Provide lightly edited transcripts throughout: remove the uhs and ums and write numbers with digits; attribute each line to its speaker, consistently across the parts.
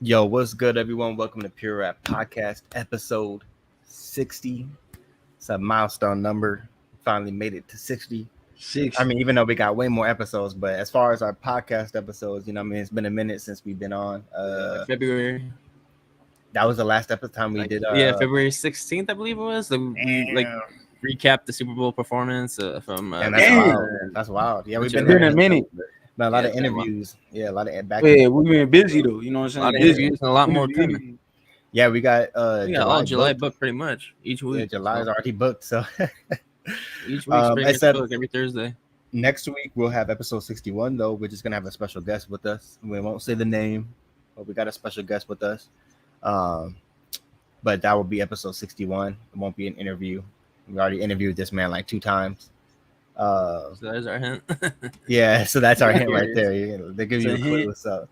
Speaker 1: Yo, what's good, everyone? Welcome to Pure Rap Podcast, episode 60. It's a milestone number. Finally made it to 60.
Speaker 2: 60.
Speaker 1: I mean, even though we got way more episodes, but as far as our podcast episodes, it's been a minute since we've been on.
Speaker 3: February.
Speaker 1: That was the last time we did.
Speaker 3: February 16th, I believe it was. We recapped the Super Bowl performance from.
Speaker 1: And that's wild. That's wild. Yeah, we've been
Speaker 2: in a minute.
Speaker 1: But a lot of interviews. Yeah, a lot of back.
Speaker 2: Yeah, we've been busy though. You know what I'm saying?
Speaker 3: A lot of interviews and a lot more coming.
Speaker 1: Yeah, we got
Speaker 3: July booked pretty much each week.
Speaker 1: Yeah, July is already booked, so
Speaker 3: each week's booked every Thursday.
Speaker 1: Next week we'll have episode 61 though. We're just gonna have a special guest with us. We won't say the name, but we got a special guest with us. But that will be episode 61. It won't be an interview. We already interviewed this man like 2 times.
Speaker 3: So there's our hint.
Speaker 1: Yeah, so that's our hint right there. They give you a clue. So,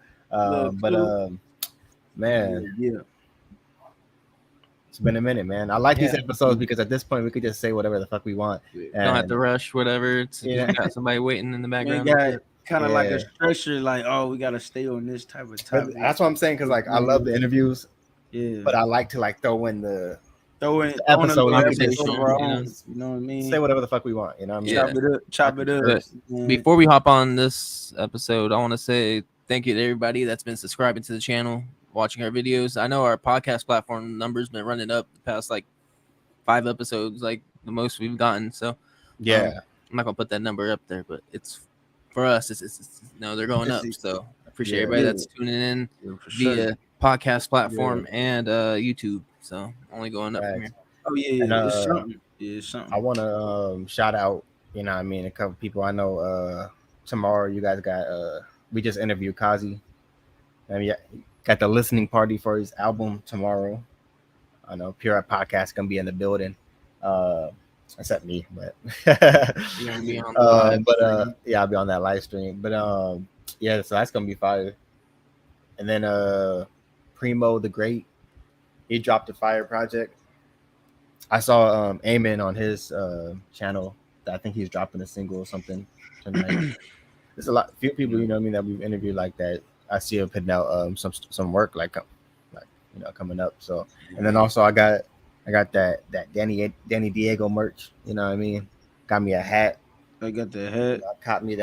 Speaker 1: man,
Speaker 2: yeah.
Speaker 1: It's been a minute, man. I like these episodes because at this point we could just say whatever the fuck we want.
Speaker 3: Don't have to rush, whatever. Got somebody waiting in the background.
Speaker 2: Kind of like a structure, like, oh, we gotta stay on this type of topic.
Speaker 1: That's what I'm saying, because like I love the interviews, but I like to like throw in episode
Speaker 3: conversation.
Speaker 2: You know what I mean?
Speaker 1: Say whatever the fuck we want. You know what I mean?
Speaker 2: Chop it up.
Speaker 3: Before we hop on this episode, I want to say thank you to everybody that's been subscribing to the channel, watching our videos. I know our podcast platform numbers been running up the past like 5 episodes, like the most we've gotten. So I'm not gonna put that number up there, but it's for us. It's they're going up. So I appreciate everybody that's tuning in via podcast platform and YouTube. So only going up from here.
Speaker 2: Oh yeah, it's something.
Speaker 1: I want to shout out, a couple people I know. Tomorrow, you guys got we just interviewed Kazi. Got the listening party for his album tomorrow. I know Pure Rap Podcast gonna be in the building. Except me, but
Speaker 3: You're gonna be on
Speaker 1: I'll be on that live stream. But so that's gonna be fire. And then Primo the Great, he dropped a fire project. I saw Eamon on his channel. I think he's dropping a single or something tonight. There's few people that we've interviewed like that. I see him putting out some work coming up. So, and then also I got that Danny Diego merch. You know what I mean? Got me a hat.
Speaker 2: I got the hat.
Speaker 1: Caught me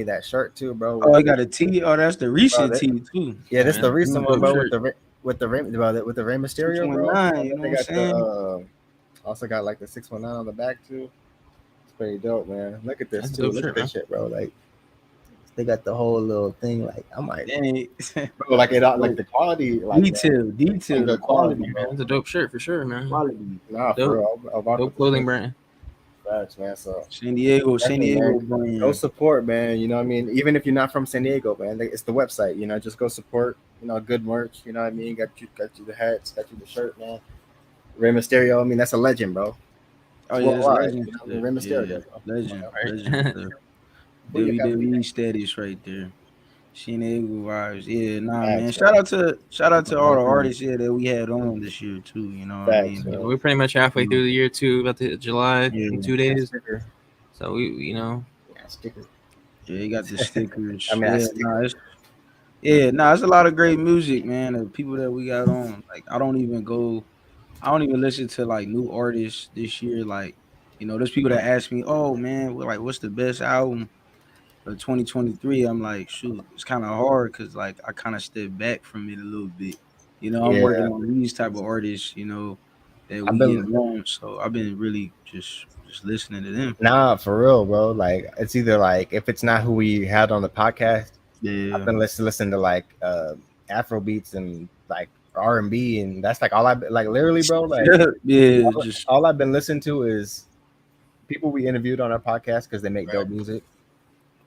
Speaker 1: that shirt too, bro.
Speaker 2: Oh, I got a tee. Oh, that's the recent tee too.
Speaker 1: Yeah, this the recent one, bro. With the Rey Mysterio, bro.
Speaker 2: You know what I'm saying?
Speaker 1: Also got like the 619 on the back too. It's pretty dope, man. Look at this
Speaker 3: That's
Speaker 1: too. Look at this shit, bro. Like they got the whole little thing. Like I'm like, bro, like it, like the quality, like
Speaker 2: detail,
Speaker 1: the quality, man.
Speaker 3: It's a dope shirt for sure, man.
Speaker 2: Quality.
Speaker 1: Nah,
Speaker 3: dope.
Speaker 1: for real.
Speaker 3: Dope clothing brand.
Speaker 1: Facts, man. So
Speaker 2: San Diego brand.
Speaker 1: Go support, man. You know what I mean? Even if you're not from San Diego, man, it's the website. Just go support. Good merch. You know what I mean? Got you the hats, got you the shirt, man. Rey Mysterio. I mean, that's a legend, bro.
Speaker 2: Oh yeah, legend.
Speaker 1: Rey Mysterio.
Speaker 2: Legend. WWE status right there. San Diego vibes. Yeah, man. Shout out to all the artists that we had on this year too. You know what I mean?
Speaker 3: We're pretty much halfway through the year too, about the July in 2 days. So we
Speaker 1: stickers.
Speaker 2: Yeah, you got the stickers.
Speaker 1: I
Speaker 2: it's a lot of great music, man. The people that we got on, like I don't even listen to like new artists this year. Like, there's people that ask me, oh man, what's the best album for 2023? I'm like, shoot, it's kind of hard because like I kind of step back from it a little bit. I'm working on these type of artists, that we get on. So I've been really just listening to them.
Speaker 1: Nah, for real, bro. Like it's either like if it's not who we had on the podcast, I've been listening to like Afro beats and like R&B, and that's like all I've like literally, bro. Like all I've been listening to is people we interviewed on our podcast because they make dope music.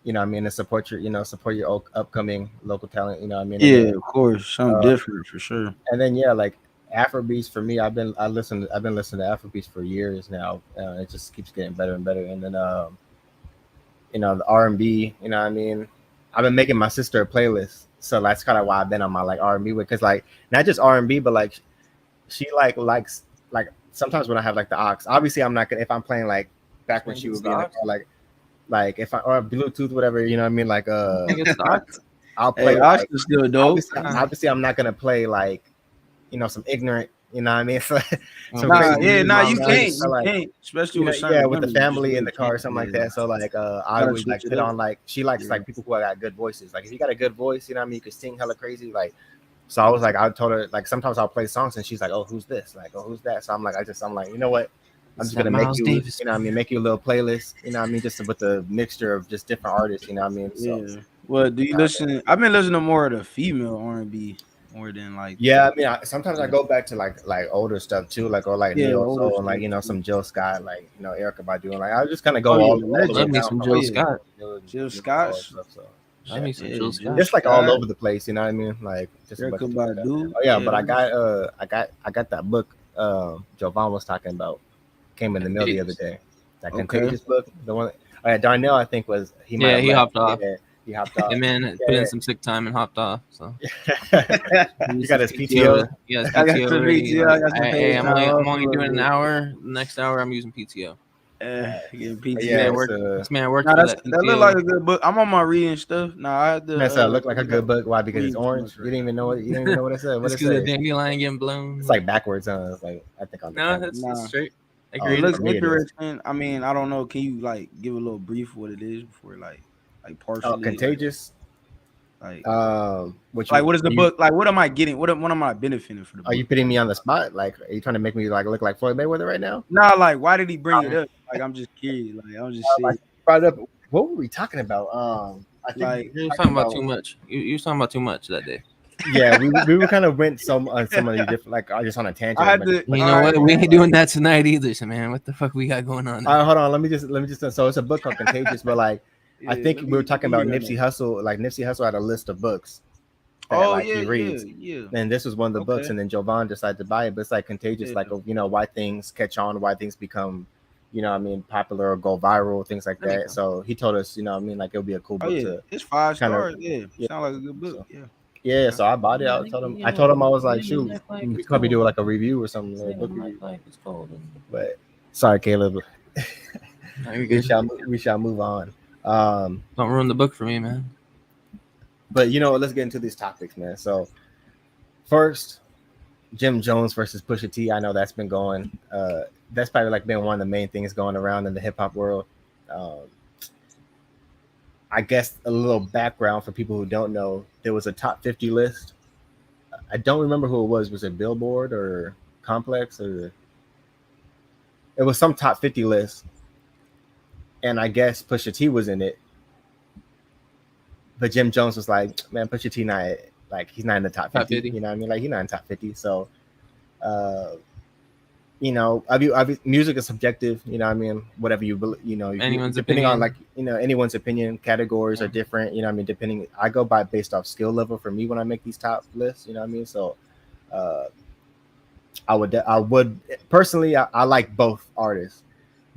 Speaker 1: You know what I mean? And support your upcoming local talent. You know what I mean?
Speaker 2: Yeah, of course, something different for sure.
Speaker 1: And then like Afrobeats for me, I've been listening to Afrobeats for years now. It just keeps getting better and better. And then the R&B. You know what I mean? I've been making my sister a playlist, so that's kind of why I've been on my like R&B with, because like not just R&B, but like she likes like sometimes when I have like the aux. Obviously, I'm not gonna if I'm playing like back when she was being like if I or Bluetooth whatever. You know what I mean? Like I'll play
Speaker 2: Hey,
Speaker 1: like
Speaker 2: Oscar's still dope.
Speaker 1: obviously I'm not gonna play like some ignorant, you know what I mean? Some
Speaker 3: Nah,
Speaker 1: crazy
Speaker 2: Yeah,
Speaker 1: music.
Speaker 2: you
Speaker 1: So
Speaker 2: can't.
Speaker 1: so
Speaker 2: You
Speaker 1: like
Speaker 2: can't. Especially with
Speaker 1: yeah,
Speaker 2: certain
Speaker 1: with the
Speaker 2: women. You just
Speaker 1: family in
Speaker 2: really
Speaker 1: the car or
Speaker 2: can't.
Speaker 1: something like
Speaker 2: Yeah.
Speaker 1: that. So like I
Speaker 2: Gotta
Speaker 1: would like
Speaker 2: switch it
Speaker 1: put
Speaker 2: up.
Speaker 1: on like she likes
Speaker 2: Yeah.
Speaker 1: like people who got good voices. Like if you got a good voice, you know what I mean, you could sing hella crazy. Like so I was like I told her like sometimes I'll play songs and she's like, oh, who's this? Like, oh, who's that? So I'm like I'm like, you know what? I'm
Speaker 3: It's
Speaker 1: just
Speaker 3: that
Speaker 1: gonna make
Speaker 3: Miles
Speaker 1: you,
Speaker 3: Davis.
Speaker 1: you know what I mean, make you a little playlist, you know what I mean, just with a mixture of just different artists, you know what I mean? So
Speaker 2: Yeah. Well, do you listen? I've been listening to more of the female R&B more than like
Speaker 1: yeah, I mean, sometimes I go back to like older stuff too, like or like neo
Speaker 2: older
Speaker 1: soul and like
Speaker 2: stuff.
Speaker 1: some Jill Scott, like Erica Badu, and like I just kind of
Speaker 2: Oh
Speaker 1: go
Speaker 2: yeah,
Speaker 1: all the way
Speaker 3: Love me
Speaker 1: down
Speaker 3: some
Speaker 1: from
Speaker 3: Jill
Speaker 1: like,
Speaker 3: Scott.
Speaker 2: Jill
Speaker 1: all
Speaker 2: Scott.
Speaker 1: that stuff. So
Speaker 3: Love me some
Speaker 2: Yeah,
Speaker 3: Jill
Speaker 2: Jill
Speaker 3: Scott.
Speaker 1: it's like all
Speaker 2: Scott.
Speaker 1: over the place, you know what I mean? Like just a bunch
Speaker 2: Erica
Speaker 1: of stuff like that.
Speaker 2: Badu.
Speaker 1: Oh yeah, but
Speaker 2: Yeah.
Speaker 1: I got that book Jovan was talking about came in the mail the other day. That
Speaker 2: Okay.
Speaker 1: Contagious book, the one. Oh yeah, Darnell I think was he might
Speaker 3: Yeah,
Speaker 1: have
Speaker 3: he
Speaker 1: left.
Speaker 3: hopped off.
Speaker 1: Yeah, he hopped off.
Speaker 3: And man, put in some sick time and hopped off. So
Speaker 1: You got his PTO.
Speaker 3: Yeah, his
Speaker 2: I got
Speaker 3: PTO
Speaker 2: some
Speaker 3: already.
Speaker 2: PTO, I got some
Speaker 3: Hey,
Speaker 2: paid
Speaker 3: I'm
Speaker 2: time off
Speaker 3: only
Speaker 2: a little
Speaker 3: doing an
Speaker 2: bit.
Speaker 3: hour. The next hour, I'm using PTO.
Speaker 2: Getting
Speaker 1: But
Speaker 2: PTO.
Speaker 1: yeah,
Speaker 3: This man worked
Speaker 2: Nah,
Speaker 3: for that
Speaker 2: that look
Speaker 3: PTO.
Speaker 2: like a good book. I'm on my reading stuff. Nah, I had to.
Speaker 1: man, so it looked like a good book. Why? Because it's
Speaker 2: read too
Speaker 1: orange.
Speaker 2: much
Speaker 1: You
Speaker 2: right
Speaker 1: didn't even know what you didn't even know what it said. What
Speaker 3: Just
Speaker 1: it
Speaker 3: because the
Speaker 1: say?
Speaker 3: dandelion getting blown.
Speaker 1: It's like backwards, huh? It's like I think on the
Speaker 3: No,
Speaker 1: camera.
Speaker 3: that's
Speaker 2: Nah.
Speaker 3: straight. I
Speaker 1: Oh,
Speaker 2: It
Speaker 3: agree.
Speaker 2: looks
Speaker 1: for me it is.
Speaker 2: interesting. I mean, I don't know. Can you like give a little brief what it is before like
Speaker 1: Oh,
Speaker 2: partially
Speaker 1: Contagious.
Speaker 2: like
Speaker 1: What
Speaker 2: what is the book? Like what am I getting? What am I benefiting for the book?
Speaker 1: Are you putting me on the spot? Like, are you trying to make me like look like Floyd Mayweather right now?
Speaker 2: Nah, like why did he bring it up? Like I'm just curious. Like I'm just saying.
Speaker 1: Brought up. What were we talking about? I think
Speaker 2: Like
Speaker 3: You were talking about too much. You were talking about too much that day.
Speaker 1: yeah, we were kind of went some on some of the different like just on a tangent.
Speaker 2: I had to.
Speaker 3: You know what? We ain't doing that tonight either, so man. What the fuck we got going on?
Speaker 1: Hold on, let me just. So it's a book called Contagious, but like I think we were talking about Nipsey Hussle. Like Nipsey Hussle had a list of books that he reads, and this was one of the books. And then Jovan decided to buy it. But it's like Contagious, like why things catch on, why things become, popular or go viral, things like that. So he told us, like it'll be a cool book to.
Speaker 2: It's 5 stars. Yeah, sound like a good book.
Speaker 1: So, yeah, so I bought it. I told him I was like, shoot, we could probably do like a review or something, a book review. But sorry, Caleb. We shall move on.
Speaker 3: Don't ruin the book for me, man.
Speaker 1: But let's get into these topics, man. So first, Jim Jones versus Pusha T. I know that's been going. That's probably like been one of the main things going around in the hip hop world. I guess a little background for people who don't know, there was a top 50 list. I don't remember who it was. Was it Billboard or Complex or it was some top 50 list. And I guess Pusha T was in it. But Jim Jones was like, man, Pusha T not like he's not in the top 50. You know what I mean? Like he's not in top 50. So music is subjective, you know what I mean? Whatever you believe,
Speaker 3: anyone's
Speaker 1: depending
Speaker 3: opinion.
Speaker 1: on like, anyone's opinion, categories are different, you know what I mean? Depending, I go by based off skill level for me when I make these top lists, you know what I mean? So I would personally, I like both artists,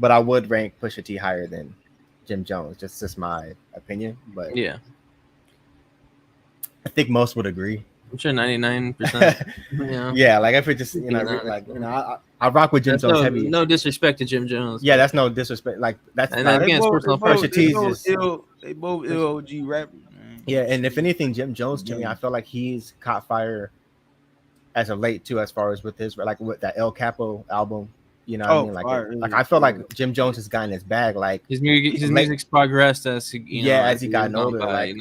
Speaker 1: but I would rank Pusha T higher than Jim Jones, just my opinion. But
Speaker 3: yeah,
Speaker 1: I think most would agree.
Speaker 3: I'm sure 99%.
Speaker 1: Yeah, like if it just I rock with Jim Jones heavy.
Speaker 3: No disrespect to Jim Jones.
Speaker 1: Yeah, that's no disrespect. Like that's
Speaker 3: and
Speaker 1: not,
Speaker 3: again, personal
Speaker 1: Pusha T
Speaker 2: they both ill OG rappers. Man.
Speaker 1: Yeah, and if anything, Jim Jones to me, I feel like he's caught fire as of late too, as far as with his like with that El Capo album. You know what I mean? Like I feel like Jim Jones has gotten his bag. Like
Speaker 3: his music's progressed as
Speaker 1: as he gotten older.
Speaker 3: By,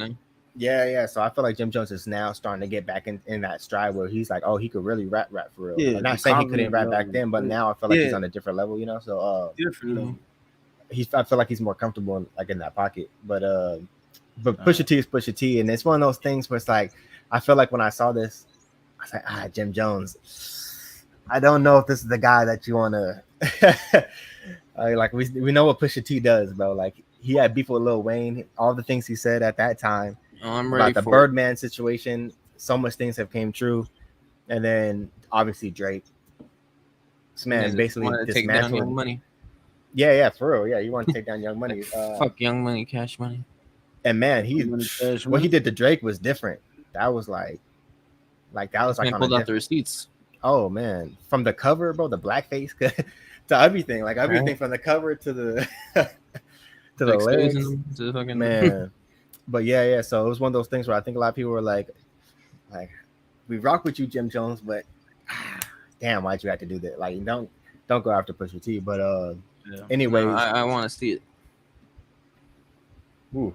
Speaker 1: Yeah. So I feel like Jim Jones is now starting to get back in that stride where he's like, oh, he could really rap for real. Yeah, I'm not saying he couldn't rap back then, but now I feel like he's on a different level, So
Speaker 2: different level.
Speaker 1: I feel like he's more comfortable in that pocket. But Pusha T is Pusha T, and it's one of those things where it's like I feel like when I saw this, I was like, Jim Jones. I don't know if this is the guy that you want to. Like we know what Pusha T does, bro. Like he had beef with Lil Wayne. All the things he said at that time.
Speaker 3: I'm ready
Speaker 1: about the Birdman situation. So much things have came true, and then obviously Drake. This man basically
Speaker 3: take down Young Money.
Speaker 1: Yeah, for real. Yeah, you want to take down Young Money.
Speaker 3: Fuck Young Money, Cash Money.
Speaker 1: And man, what he did to Drake was different. That was like that was like
Speaker 3: pulled out the receipts.
Speaker 1: Oh man, from the cover, bro, the blackface to everything, like everything from the cover to the to the lyrics.
Speaker 3: To the fucking
Speaker 1: man. But yeah. So it was one of those things where I think a lot of people were like, we rock with you, Jim Jones, but damn, why'd you have to do that? Like, don't go after Pusha T. But
Speaker 2: Yeah.
Speaker 3: No,
Speaker 1: anyways,
Speaker 3: I want to see it.
Speaker 1: ooh,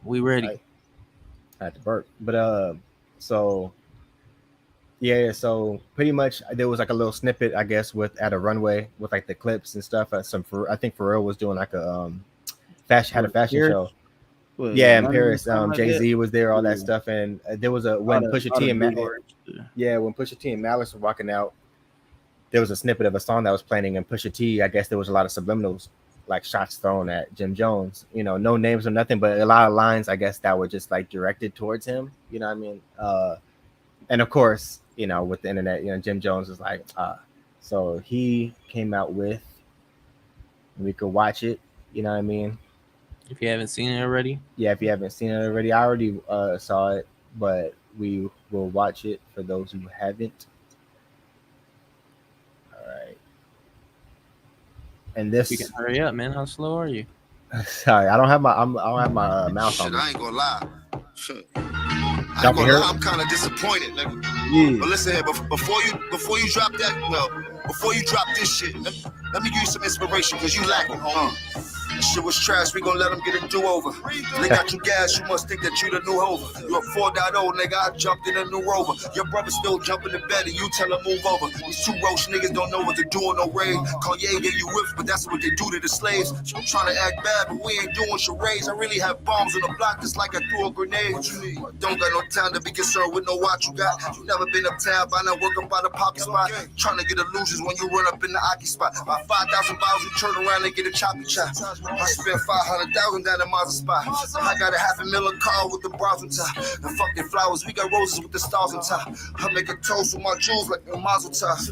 Speaker 3: We ready?
Speaker 1: I had to burp. But so yeah, so pretty much there was like a little snippet, I guess, with at a runway with like the clips and stuff. I think Pharrell was doing like a had a
Speaker 2: What,
Speaker 1: fashion
Speaker 2: Paris?
Speaker 1: show.
Speaker 2: What,
Speaker 1: Yeah, in
Speaker 2: London or
Speaker 1: Paris,
Speaker 2: something like
Speaker 1: Jay
Speaker 2: that?
Speaker 1: Z was there, all that
Speaker 2: Yeah.
Speaker 1: stuff, and there was
Speaker 2: A
Speaker 1: when Pusha
Speaker 2: lot
Speaker 1: T
Speaker 2: of
Speaker 1: and
Speaker 2: billboards. Yeah.
Speaker 1: when Pusha T and Malice were walking out, there was a snippet of a song that was playing, and Pusha T, I guess there was a lot of subliminals, like shots thrown at Jim Jones. You know, no names or nothing, but a lot of lines, I guess, that were just like directed towards him. You know what I mean? And of course, you know, with the internet, you know, Jim Jones is like, so he came out with, we could watch it. You know what I mean?
Speaker 3: If you haven't seen it already,
Speaker 1: Yeah, if you haven't seen it already, I already saw it, but we will watch it for those who haven't. All right. And
Speaker 3: you can
Speaker 1: this,
Speaker 3: hurry up, man. How slow are you?
Speaker 1: sorry, I don't have I don't have my mouse on
Speaker 4: Shit,
Speaker 1: me.
Speaker 4: I ain't gonna lie. Shit. I
Speaker 1: Y'all
Speaker 4: ain't
Speaker 1: can
Speaker 4: gonna
Speaker 1: hear
Speaker 4: lie,
Speaker 1: it?
Speaker 4: I'm kind of disappointed, nigga.
Speaker 2: Yeah.
Speaker 4: But listen here, before you drop that, before you drop this shit, let me give you some inspiration, cause you lacking, homie. That shit was trash, we gon' let them get a do-over. They got you gas, you must think that you the new Hova. You a 4.0, nigga, I jumped in a new Rover. Your brother still jumping in bed and you tell him move over. These two roach niggas don't know what to do on no raid. Kanye gave you whips, but that's what they do to the slaves. I'm trying to act bad, but we ain't doing charades. I really have bombs on the block just like I threw a grenade. Don't got no time to be concerned with no watch you got. You never been uptown, by now work up by the poppy spot. Trying to get illusions when you run up in the Aki spot. By 5,000 bottles, you turn around and get a choppy chop. I spent 500,000 down in Mazda spot. I got a $500,000 car with the bras on top. And fuck their flowers, we got roses with the stars on top. I make a toast with my jewels like a mazel tov.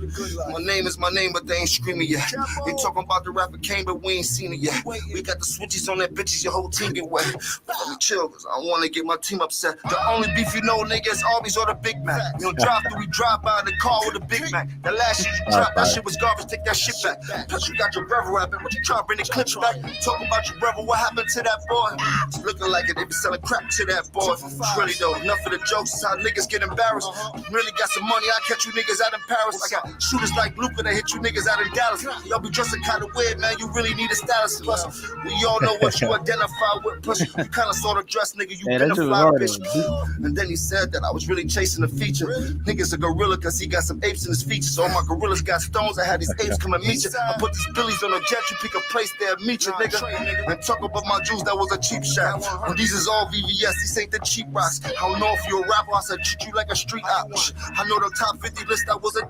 Speaker 4: My name is my name, but they ain't screaming yet. They talking about the rapper Kane, but we ain't seen it yet. We got the switches on that bitches, your whole team get wet. But let me chill, cause I don't wanna get my team upset. The only beef you know, nigga, is Arby's or the Big Mac. You don't drive through, we drive by the car with a Big Mac. The last shit you dropped, that shit was garbage, take that shit back. Plus you got your brother rapping, but you trying to bring the clips back. Talking about your brother, what happened to that boy? It's looking like it, they be selling crap to that boy. Really though, enough of the jokes, is how niggas get embarrassed. Really got some money, I catch you niggas out in Paris. I got shooters like Luca that hit you niggas out in Dallas. Y'all be dressing kind of weird, man, you really need a stylist. Plus, we all know what you identify with. Plus, you kind of sort of dress, nigga, you
Speaker 2: Yeah,
Speaker 4: been
Speaker 2: that
Speaker 4: a
Speaker 2: shit was
Speaker 4: fly
Speaker 2: hard.
Speaker 4: bitch. And then he said that I was really chasing a feature. Niggas a gorilla cause he got some apes in his features. All my gorillas got stones, I had these apes come and meet you. I put these billies on a jet, you pick a place there, meet you, nigga. And talk about my jewels, that was a cheap shot. And these is all VVS, these ain't the cheap rocks. I don't know if you a rapper, I said treat you like a street op. I know the top 50 list, that was a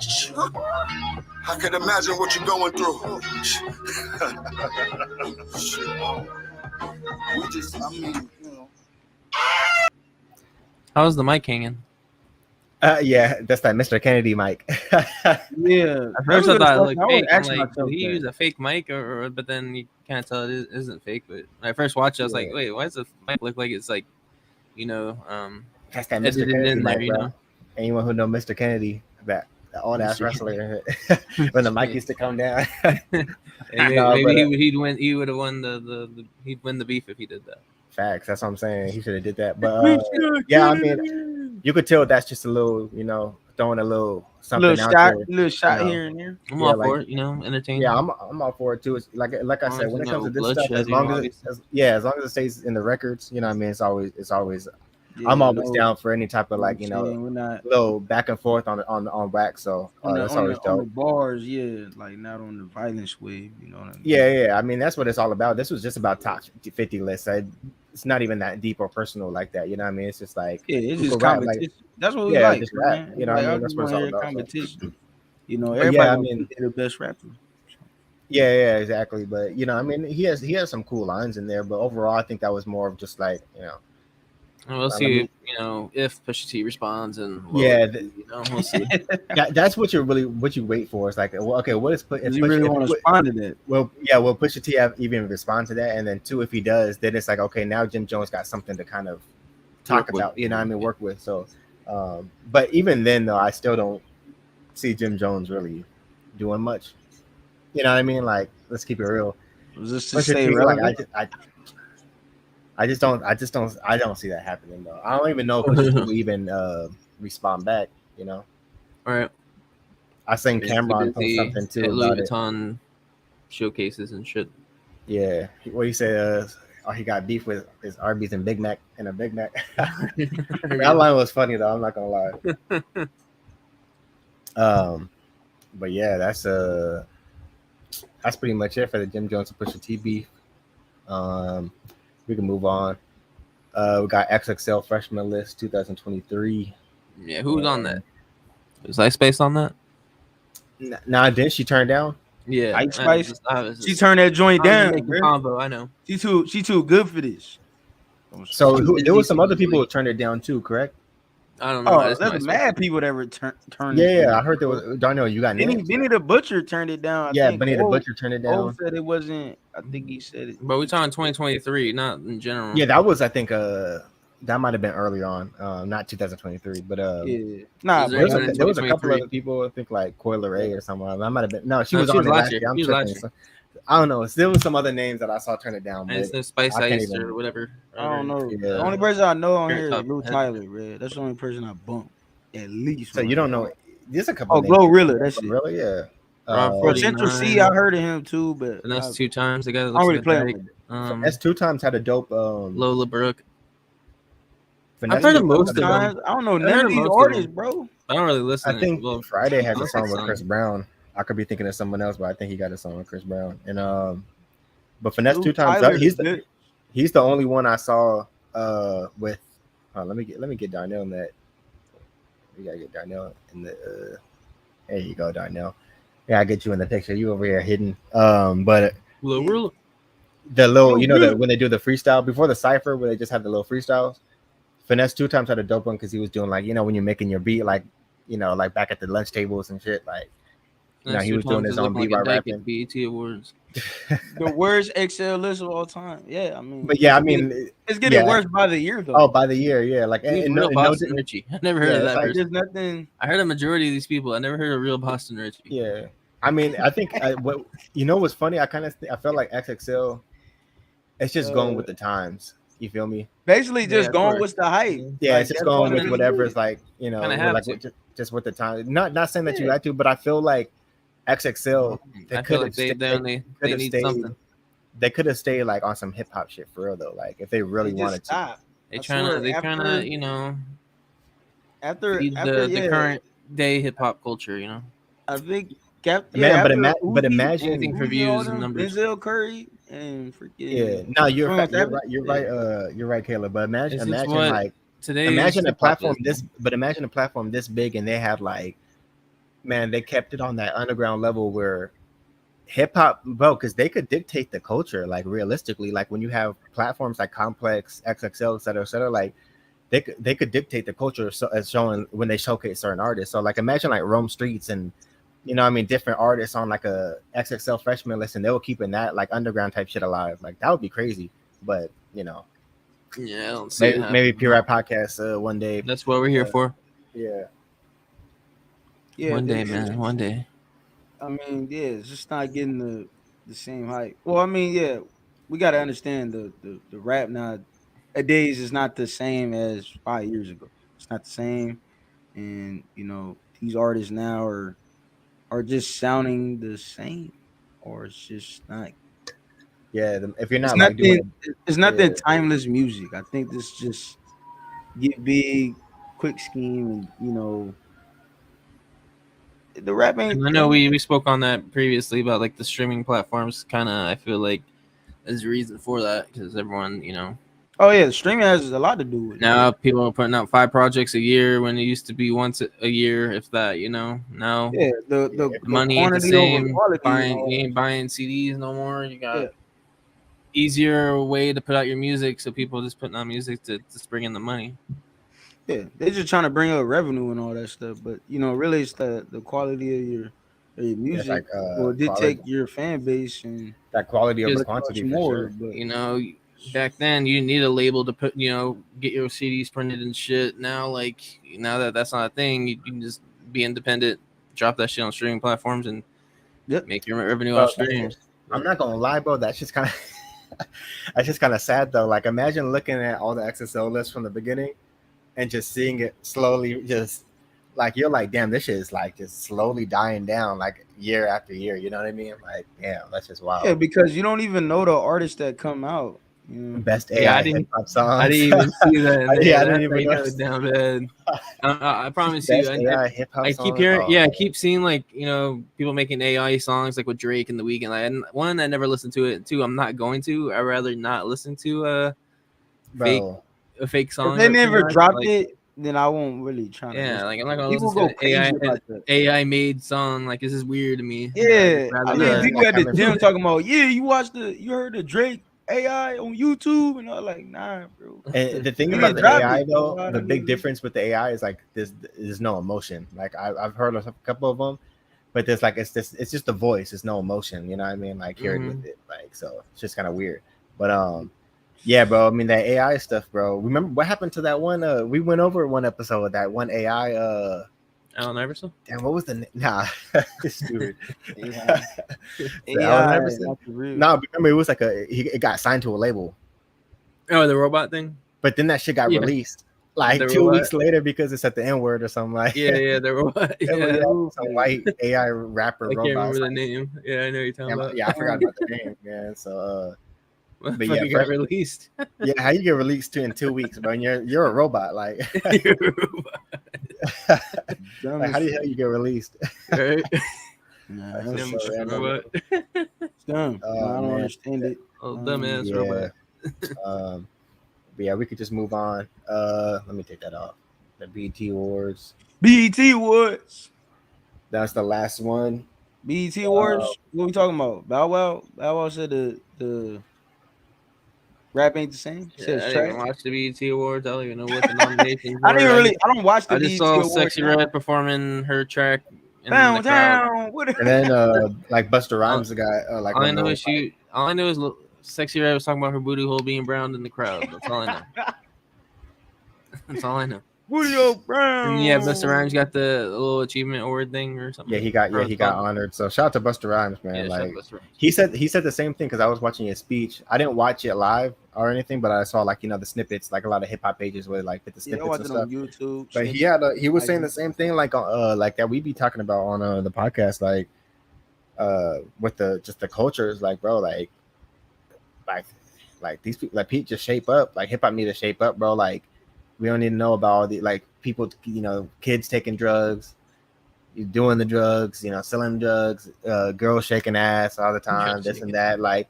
Speaker 4: I can imagine what you're going through. We just, I mean, you know.
Speaker 3: How's the mic hanging?
Speaker 1: Yeah, that's that Mr. Kennedy mic.
Speaker 2: Yeah.
Speaker 3: At first I thought it looked
Speaker 2: I
Speaker 3: fake.
Speaker 2: was
Speaker 3: I'm
Speaker 2: asking
Speaker 3: like,
Speaker 2: myself
Speaker 3: did he
Speaker 2: that.
Speaker 3: use a fake mic or but then you can't tell it isn't fake. But when I first watched it, I was like, wait, why does the mic look like it's like, you know,
Speaker 1: That's that Mr.
Speaker 3: edited
Speaker 1: Kennedy
Speaker 3: in there,
Speaker 1: mic,
Speaker 3: you
Speaker 1: bro.
Speaker 3: know?
Speaker 1: Anyone who know Mr. Kennedy, that old ass
Speaker 2: Mr.
Speaker 1: wrestler, when the mic used to come down.
Speaker 3: Maybe,
Speaker 1: No,
Speaker 3: maybe
Speaker 1: but,
Speaker 3: he'd win. He would have won he'd win the beef if he did that.
Speaker 1: facts. That's what I'm saying. He should have did that. But yeah, I mean, you could tell that's just a little, you know, throwing a little something
Speaker 2: little
Speaker 1: out
Speaker 2: shot,
Speaker 1: there.
Speaker 2: little shot
Speaker 1: you know.
Speaker 2: here and there.
Speaker 3: I'm
Speaker 1: Yeah,
Speaker 3: all
Speaker 1: like-
Speaker 3: for it, you know, entertaining.
Speaker 1: Yeah, I'm all for it too. It's like I
Speaker 3: As
Speaker 1: said,
Speaker 3: long
Speaker 1: when
Speaker 3: as
Speaker 1: it comes to
Speaker 3: no
Speaker 1: this stuff,
Speaker 3: bloodshed,
Speaker 1: as
Speaker 3: you know,
Speaker 1: long as
Speaker 3: obviously.
Speaker 1: as long as it stays in the records, you know what I mean. It's always.
Speaker 2: Yeah,
Speaker 1: I'm always
Speaker 2: no,
Speaker 1: down for any type of like
Speaker 2: you know what I'm saying?
Speaker 1: you
Speaker 2: We're
Speaker 1: know
Speaker 2: not
Speaker 1: little back and forth on wax. So that's always
Speaker 2: on the
Speaker 1: dope.
Speaker 2: bars, yeah, like not on the violence wave, you know what I mean?
Speaker 1: Yeah. I mean, that's what it's all about. This was just about top 50 lists. It's not even that deep or personal like that. You know what I mean? It's just like
Speaker 2: Yeah, it's
Speaker 1: who
Speaker 2: just
Speaker 1: could rap,
Speaker 2: competition. That's what we
Speaker 1: yeah,
Speaker 2: like,
Speaker 1: just
Speaker 2: man.
Speaker 1: rap. You know what I mean? That's what it's all about. So.
Speaker 2: Competition. You know,
Speaker 1: But
Speaker 2: everybody
Speaker 1: yeah, I
Speaker 2: wants
Speaker 1: mean,
Speaker 2: to be the best rapper.
Speaker 1: yeah, exactly. But you know, I mean, he has some cool lines in there. But overall, I think that was more of just like
Speaker 3: And we'll see, you know, if Pusha T responds and you know, we'll see.
Speaker 1: that's what you wait for. It's like, well, okay, what is
Speaker 2: Does he really want to respond to that?
Speaker 1: Well, yeah, will Pusha T even respond to that? And then two, if he does, then it's like, okay, now Jim Jones got something to kind of talk about, you know what I mean, work with. So, but even then, though, I still don't see Jim Jones really doing much. You know what I mean? Like, let's keep it real.
Speaker 2: Was this to
Speaker 1: Pusha
Speaker 2: stay
Speaker 1: T, like,
Speaker 2: relevant?
Speaker 1: I don't see that happening though. I don't even know if Pusha T will even respond back. You know,
Speaker 3: All right.
Speaker 1: I seen
Speaker 3: He's
Speaker 1: Cameron post
Speaker 3: busy
Speaker 1: something too
Speaker 3: at Louis
Speaker 1: about it.
Speaker 3: Vuitton showcases and shit.
Speaker 1: Yeah, what he said. He got beef with his Arby's and Big Mac and a Big Mac. That line was funny though. I'm not gonna lie. But yeah, that's pretty much it for the Jim Jones and Pusha T beef. We can move on. We got XXL Freshman List 2023.
Speaker 3: Yeah, who's on that? Was Ice Spice on that?
Speaker 1: Nah, didn't she turn down?
Speaker 3: Yeah,
Speaker 2: Ice Spice.
Speaker 3: I
Speaker 2: She turned that joint down. Bro.
Speaker 3: Combo, I know.
Speaker 2: She too good for this.
Speaker 1: So there was some other people who turned it down too, correct?
Speaker 3: I don't know.
Speaker 2: Oh, there's mad people that were turned.
Speaker 1: Yeah, I heard there was. Darnell, you got names?
Speaker 2: Benny the Butcher turned it down.
Speaker 1: Yeah, Benny the Butcher turned it down.
Speaker 2: Said it wasn't. I think he said it.
Speaker 3: But we're talking 2023, not in general.
Speaker 1: Yeah, that was. I think that might have been early on, not 2023, but
Speaker 2: yeah, nah.
Speaker 1: There was a couple other people. I think like Coiler Ray or someone. That might have been. No, she was on it last year. I'm tripping. So, I don't know. There was some other names that I saw turn it down.
Speaker 3: And it's Spice Ice or whatever.
Speaker 2: I don't know. Yeah. The only person I know on here is Lou Tyler, bro. That's the only person I bumped. At least.
Speaker 1: So you don't know. There's a couple.
Speaker 2: Oh, Glorilla. That's it.
Speaker 1: Really? Yeah.
Speaker 2: Central C, I heard of him too, but
Speaker 3: and that's 2 times. The guy that
Speaker 2: I already played.
Speaker 1: That's 2 times had a dope.
Speaker 3: Lola Brooke.
Speaker 2: I've heard of most of them. I don't know none of these artists, bro.
Speaker 3: I don't really listen.
Speaker 1: I think Friday has a song with Chris Brown. I could be thinking of someone else, but I think he got a song with Chris Brown. And but Finesse 2 times. He's the only one I saw with. Let me get Darnell in that. We gotta get Darnell in the. There you go, Darnell. Yeah, I get you in the picture. You over here hidden. But the little, you know, that when they do the freestyle before the cipher, where they just have the little freestyles. Finesse 2 times had a dope one because he was doing like, you know, when you're making your beat, like, you know, like back at the lunch tables and shit, like. You know, he was doing his own beat by rapping.
Speaker 3: BET Awards.
Speaker 2: The worst XL list of all time. Yeah, I mean.
Speaker 1: But yeah, I mean,
Speaker 2: it's getting worse by the year though.
Speaker 1: Oh, by the year, yeah. Like,
Speaker 3: Boston Richie. I never heard of that.
Speaker 2: Like, there's nothing.
Speaker 3: I heard a majority of these people. I never heard of real Boston Richie.
Speaker 1: Yeah, I mean, I think what you know what's funny. I felt like XXL. It's just going with the times. You feel me?
Speaker 2: Basically, just going with the hype.
Speaker 1: Yeah, like, it's just going with whatever is like, you know, like just with the time. Not saying that you had to, but I feel like. XXL,
Speaker 3: I feel like they need something.
Speaker 1: They could have stayed like on some hip hop shit for real though. Like if they really wanted to.
Speaker 3: They trying to, you know,
Speaker 2: after
Speaker 3: the current day hip hop culture, you know.
Speaker 2: I think
Speaker 1: but imagine
Speaker 3: anything for views and numbers.
Speaker 2: Denzel Curry and
Speaker 1: freaking you're right, Caleb. But imagine like today. Imagine a platform this big and they have like. Man, they kept it on that underground level where hip hop, bro, because they could dictate the culture, like realistically, like when you have platforms like Complex, XXL, et cetera, like they could dictate the culture as showing when they showcase certain artists. So like imagine like Rome Streets and you know I mean different artists on like a XXL Freshman list, and they were keeping that like underground type shit alive. Like that would be crazy, but you know,
Speaker 3: yeah, I don't see
Speaker 1: maybe Pure Rap Podcast one day.
Speaker 3: That's what we're here for.
Speaker 1: Yeah.
Speaker 2: Yeah,
Speaker 3: one day, man. One day.
Speaker 2: I mean, yeah, it's just not getting the same hype. Well, I mean, yeah, we got to understand the rap nowadays is not the same as 5 years ago. It's not the same, and you know these artists now are just sounding the same, or it's just not.
Speaker 1: Yeah, if you're not
Speaker 2: it's
Speaker 1: like doing,
Speaker 2: it's not that timeless music. I think this just get big, quick scheme, and you know. The rap ain't.
Speaker 3: I know we spoke on that previously about like the streaming platforms. Kind of, I feel like there's a reason for that because everyone, you know.
Speaker 2: Oh yeah, streaming has a lot to do with it.
Speaker 3: Now people are putting out 5 projects a year when it used to be once a year, if that. You know, now
Speaker 2: the
Speaker 3: money ain't the same. You ain't buying CDs no more. You got easier way to put out your music, so people just putting out music to bring in the money.
Speaker 2: Yeah, they're just trying to bring up revenue and all that stuff, but you know, really, it's the quality of your music like, will dictate your fan base and
Speaker 1: that quality of the quantity more.
Speaker 3: Sure. But you know, back then you need a label to put, you know, get your CDs printed and shit. Now, like now that's not a thing, you can just be independent, drop that shit on streaming platforms, and make your revenue off streams.
Speaker 1: I'm not gonna lie, bro. That's just kind of That's just kind of sad though. Like imagine looking at all the XXL lists from the beginning and just seeing it slowly, just like you're like, damn, this shit is like just slowly dying down, like year after year. You know what I mean? Like, damn, that's just
Speaker 2: Yeah,
Speaker 1: wild.
Speaker 2: because you don't even know the artists that come out.
Speaker 1: Best
Speaker 3: Yeah,
Speaker 1: AI hip hop songs.
Speaker 3: I didn't even see that. In there.
Speaker 1: Yeah, I
Speaker 3: That's
Speaker 1: didn't even
Speaker 3: how you know
Speaker 1: notice.
Speaker 3: it's down bad. I promise
Speaker 1: Best
Speaker 3: you.
Speaker 1: AI hip hop
Speaker 3: I
Speaker 1: songs.
Speaker 3: keep hearing,
Speaker 1: Oh,
Speaker 3: I
Speaker 1: man.
Speaker 3: keep seeing like people making AI songs like with Drake and The Weeknd. Like, and one, I never listened to it. Two, I'm not going to. I'd rather not listen to a fake
Speaker 2: If
Speaker 3: song.
Speaker 2: they
Speaker 3: that came
Speaker 2: never
Speaker 3: out.
Speaker 2: dropped
Speaker 3: Like,
Speaker 2: it, then I won't really try to
Speaker 3: yeah,
Speaker 2: listen.
Speaker 3: like I'm not gonna
Speaker 2: People
Speaker 3: listen
Speaker 2: go
Speaker 3: to an
Speaker 2: crazy about that.
Speaker 3: AI made song. Like this is weird to me.
Speaker 2: Yeah,
Speaker 3: I'd
Speaker 2: I
Speaker 3: rather
Speaker 2: mean,
Speaker 1: Yeah,
Speaker 3: not.
Speaker 2: people
Speaker 1: like,
Speaker 2: at
Speaker 1: I
Speaker 2: the
Speaker 1: mean,
Speaker 2: gym talking about, you heard the Drake AI on YouTube, and I'm like, nah, bro.
Speaker 1: and the thing
Speaker 2: They
Speaker 1: about
Speaker 2: didn't
Speaker 1: the
Speaker 2: drop
Speaker 1: AI
Speaker 2: it,
Speaker 1: though,
Speaker 2: so I
Speaker 1: the
Speaker 2: don't
Speaker 1: big
Speaker 2: even-
Speaker 1: difference with the AI is like there's no emotion. Like I've heard of a couple of them, but there's like it's just the voice, it's no emotion. You know what I mean? Like hearing with it, like so it's just kind of weird. But yeah, bro. I mean that AI stuff, bro. Remember what happened to that one? We went over one episode with that one AI.
Speaker 3: Allen Iverson.
Speaker 1: Damn, what was the nah? Stupid.
Speaker 2: AI,
Speaker 1: The Allen
Speaker 2: AI,
Speaker 1: Iverson?
Speaker 2: not the real.
Speaker 1: No, remember it was like it got signed to a label,
Speaker 3: Oh, the robot thing.
Speaker 1: but then that shit got
Speaker 3: Yeah.
Speaker 1: released like
Speaker 3: The
Speaker 1: 2
Speaker 3: robot.
Speaker 1: weeks later because it's at the N word or something like.
Speaker 3: Yeah, the robot.
Speaker 1: It was,
Speaker 3: Yeah.
Speaker 1: some white AI rapper
Speaker 3: I can't
Speaker 1: robot.
Speaker 3: remember the name. Yeah, I know what you're talking about.
Speaker 1: Yeah, I forgot about the name. Yeah, so but yeah,
Speaker 3: Fucking got released.
Speaker 1: yeah, how you get released in 2 weeks, bro? And you're a robot, like,
Speaker 3: You're a robot,
Speaker 2: Dumb
Speaker 1: like how
Speaker 2: as
Speaker 1: the hell you get released?
Speaker 3: right?
Speaker 2: Nah,
Speaker 1: That's
Speaker 2: that's
Speaker 1: just
Speaker 3: Dumb
Speaker 1: so
Speaker 3: shit
Speaker 1: random.
Speaker 3: robot.
Speaker 2: dumb.
Speaker 1: Oh,
Speaker 2: I don't
Speaker 1: man.
Speaker 2: understand it.
Speaker 3: Oh, dumbass
Speaker 1: Yeah.
Speaker 3: robot.
Speaker 1: But yeah, we could just move on. Let me take that off. The BT Awards.
Speaker 2: BET Awards.
Speaker 1: That's the last one.
Speaker 2: BET Awards. What we talking about? Bow Wow. Bow Wow said the rap ain't the same. He
Speaker 3: Yeah,
Speaker 2: said
Speaker 3: I
Speaker 2: it's
Speaker 3: didn't
Speaker 2: trash.
Speaker 3: even watch the BET Awards. I don't even know what the nominations
Speaker 2: I
Speaker 3: were.
Speaker 2: didn't really. I don't watch the
Speaker 3: I just
Speaker 2: BET
Speaker 3: saw
Speaker 2: Awards.
Speaker 3: Sexy Red performing her track in the
Speaker 2: Down,
Speaker 3: crowd.
Speaker 2: down. What?
Speaker 1: And then like Busta Rhymes got like
Speaker 3: All I
Speaker 1: one
Speaker 3: know
Speaker 1: of
Speaker 3: is all I know is Sexy Red was talking about her booty hole being browned in the crowd. That's all I know. That's all I know.
Speaker 2: Julio Brown.
Speaker 3: And yeah, Busta Rhymes got the little achievement award thing or something.
Speaker 1: Yeah, he got honored. So shout out to Busta Rhymes, man.
Speaker 3: Yeah, shout
Speaker 1: like
Speaker 3: out Busta Rhymes.
Speaker 1: he said the same thing because I was watching his speech. I didn't watch it live or anything, but I saw like the snippets, like a lot of hip hop pages where like put the
Speaker 2: Yeah, I
Speaker 1: snippets
Speaker 2: watch
Speaker 1: and
Speaker 2: it
Speaker 1: stuff.
Speaker 2: on YouTube.
Speaker 1: But he was saying the same thing like that we be talking about on the podcast, like with the cultures, like bro, like these people, like Pete just shape up, like hip hop need to shape up, bro. Like we don't need to know about all the like people, kids taking drugs, doing the drugs, selling drugs, girls shaking ass all the time, this and that, like.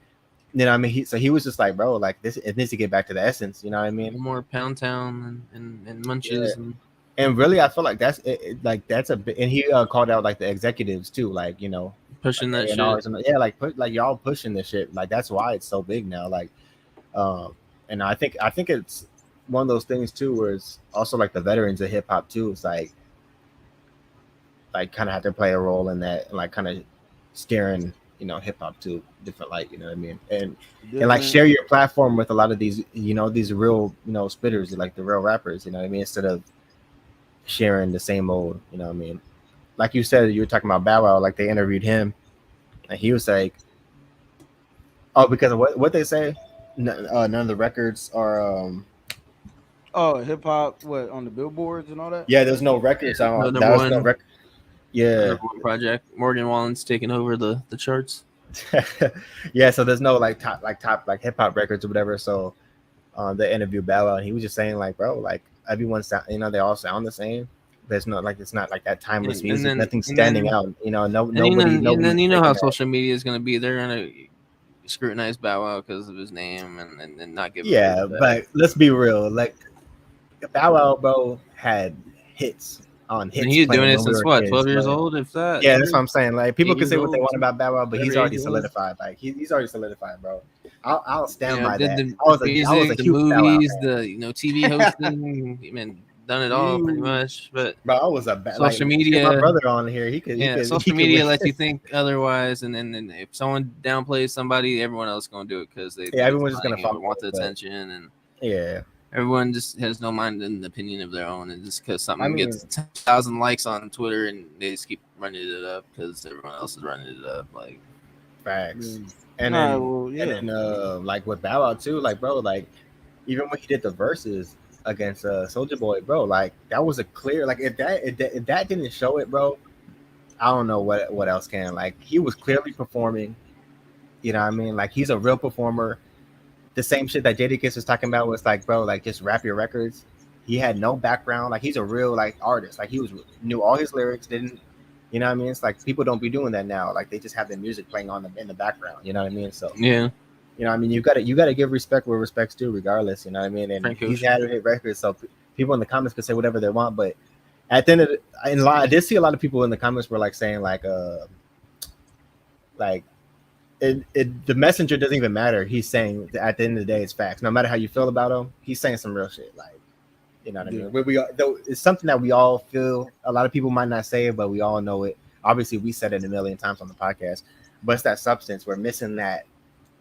Speaker 1: You know what I mean? He was just like, bro, like this, it needs to get back to the essence. You know what I mean?
Speaker 3: More Pound Town and Munches.
Speaker 1: Yeah. And really, I feel like that's like that's a bit. And he called out like the executives too, like
Speaker 3: pushing
Speaker 1: like
Speaker 3: that shit.
Speaker 1: And, yeah, like y'all pushing this shit. Like that's why it's so big now. Like, and I think it's one of those things too, where it's also like the veterans of hip hop too. It's like kind of have to play a role in that, and like kind of steering hip hop to different light. You know what I mean? And like share your platform with a lot of these these real spitters, like the real rappers. You know what I mean? Instead of sharing the same old. You know what I mean? Like you said, you were talking about Bow Wow. Like they interviewed him, and he was like, "Oh, because of what they say, none of the records are."
Speaker 2: Hip hop. What on the billboards and all that?
Speaker 1: Yeah, there's no records.
Speaker 3: No
Speaker 1: That
Speaker 3: number
Speaker 1: was
Speaker 3: one.
Speaker 1: no record. Yeah,
Speaker 3: Number one project. Morgan Wallen's taking over the charts.
Speaker 1: yeah. So there's no like top hip hop records or whatever. So they interviewed Bow Wow, and he was just saying like, bro, like everyone sound, they all sound the same. There's no like it's not like that timeless music. Nothing's standing out. Nobody.
Speaker 3: And then you know how social media is going to be. They're going to scrutinize Bow Wow because of his name and not give.
Speaker 1: Yeah, but let's be real. Like Bow Wow, bro, had hits on hits.
Speaker 3: And he's doing it since what, 12 years old? If that.
Speaker 1: Yeah, that's what I'm saying. Like people can say what they want
Speaker 3: too.
Speaker 1: about Bow Wow, but he's already solidified. Like he's already solidified, bro. I'll stand by that.
Speaker 3: The
Speaker 1: I was a
Speaker 3: music, the
Speaker 1: huge Bow Wow
Speaker 3: movies,
Speaker 1: fan.
Speaker 3: the TV hosting. I mean, done it all pretty much. But
Speaker 1: bro, I was a
Speaker 3: social media.
Speaker 1: My brother on here,
Speaker 3: social media lets you think otherwise, and then if someone downplays somebody, everyone else is gonna do it because they
Speaker 1: everyone's just gonna
Speaker 3: want the attention, and
Speaker 1: yeah,
Speaker 3: everyone just has no mind and opinion of their own, and just because something gets 10,000 likes on Twitter, and they just keep running it up because everyone else is running it up, like
Speaker 1: facts. And
Speaker 2: Nah,
Speaker 1: then
Speaker 2: well, yeah.
Speaker 1: and then like with Bow Wow too, like bro, like even when he did the verses against Soldier Boy, bro, like that was a clear like if that didn't show it, bro, I don't know what else can. Like he was clearly performing, you know what I mean? Like he's a real performer. The same shit that Jadakiss was talking about was like, bro, like just rap your records. He had no background, like he's a real like artist. Like he was knew all his lyrics, didn't you know what I mean? It's like people don't be doing that now. Like they just have the music playing on them in the background, you know what I mean? So
Speaker 3: Yeah.
Speaker 1: you know, I mean, you gotta give respect where respect's due, regardless. You know what I mean? And
Speaker 3: Frank
Speaker 1: he's
Speaker 3: Ocean.
Speaker 1: had a hit records, so people in the comments could say whatever they want. But at the end of I did see a lot of people in the comments were like saying like the messenger doesn't even matter. He's saying at the end of the day, it's facts. No matter how you feel about him, he's saying some real shit. Like you know what I mean? Though it's something that we all feel. A lot of people might not say it, but we all know it. Obviously, we said it a million times on the podcast. But it's that substance. We're missing that.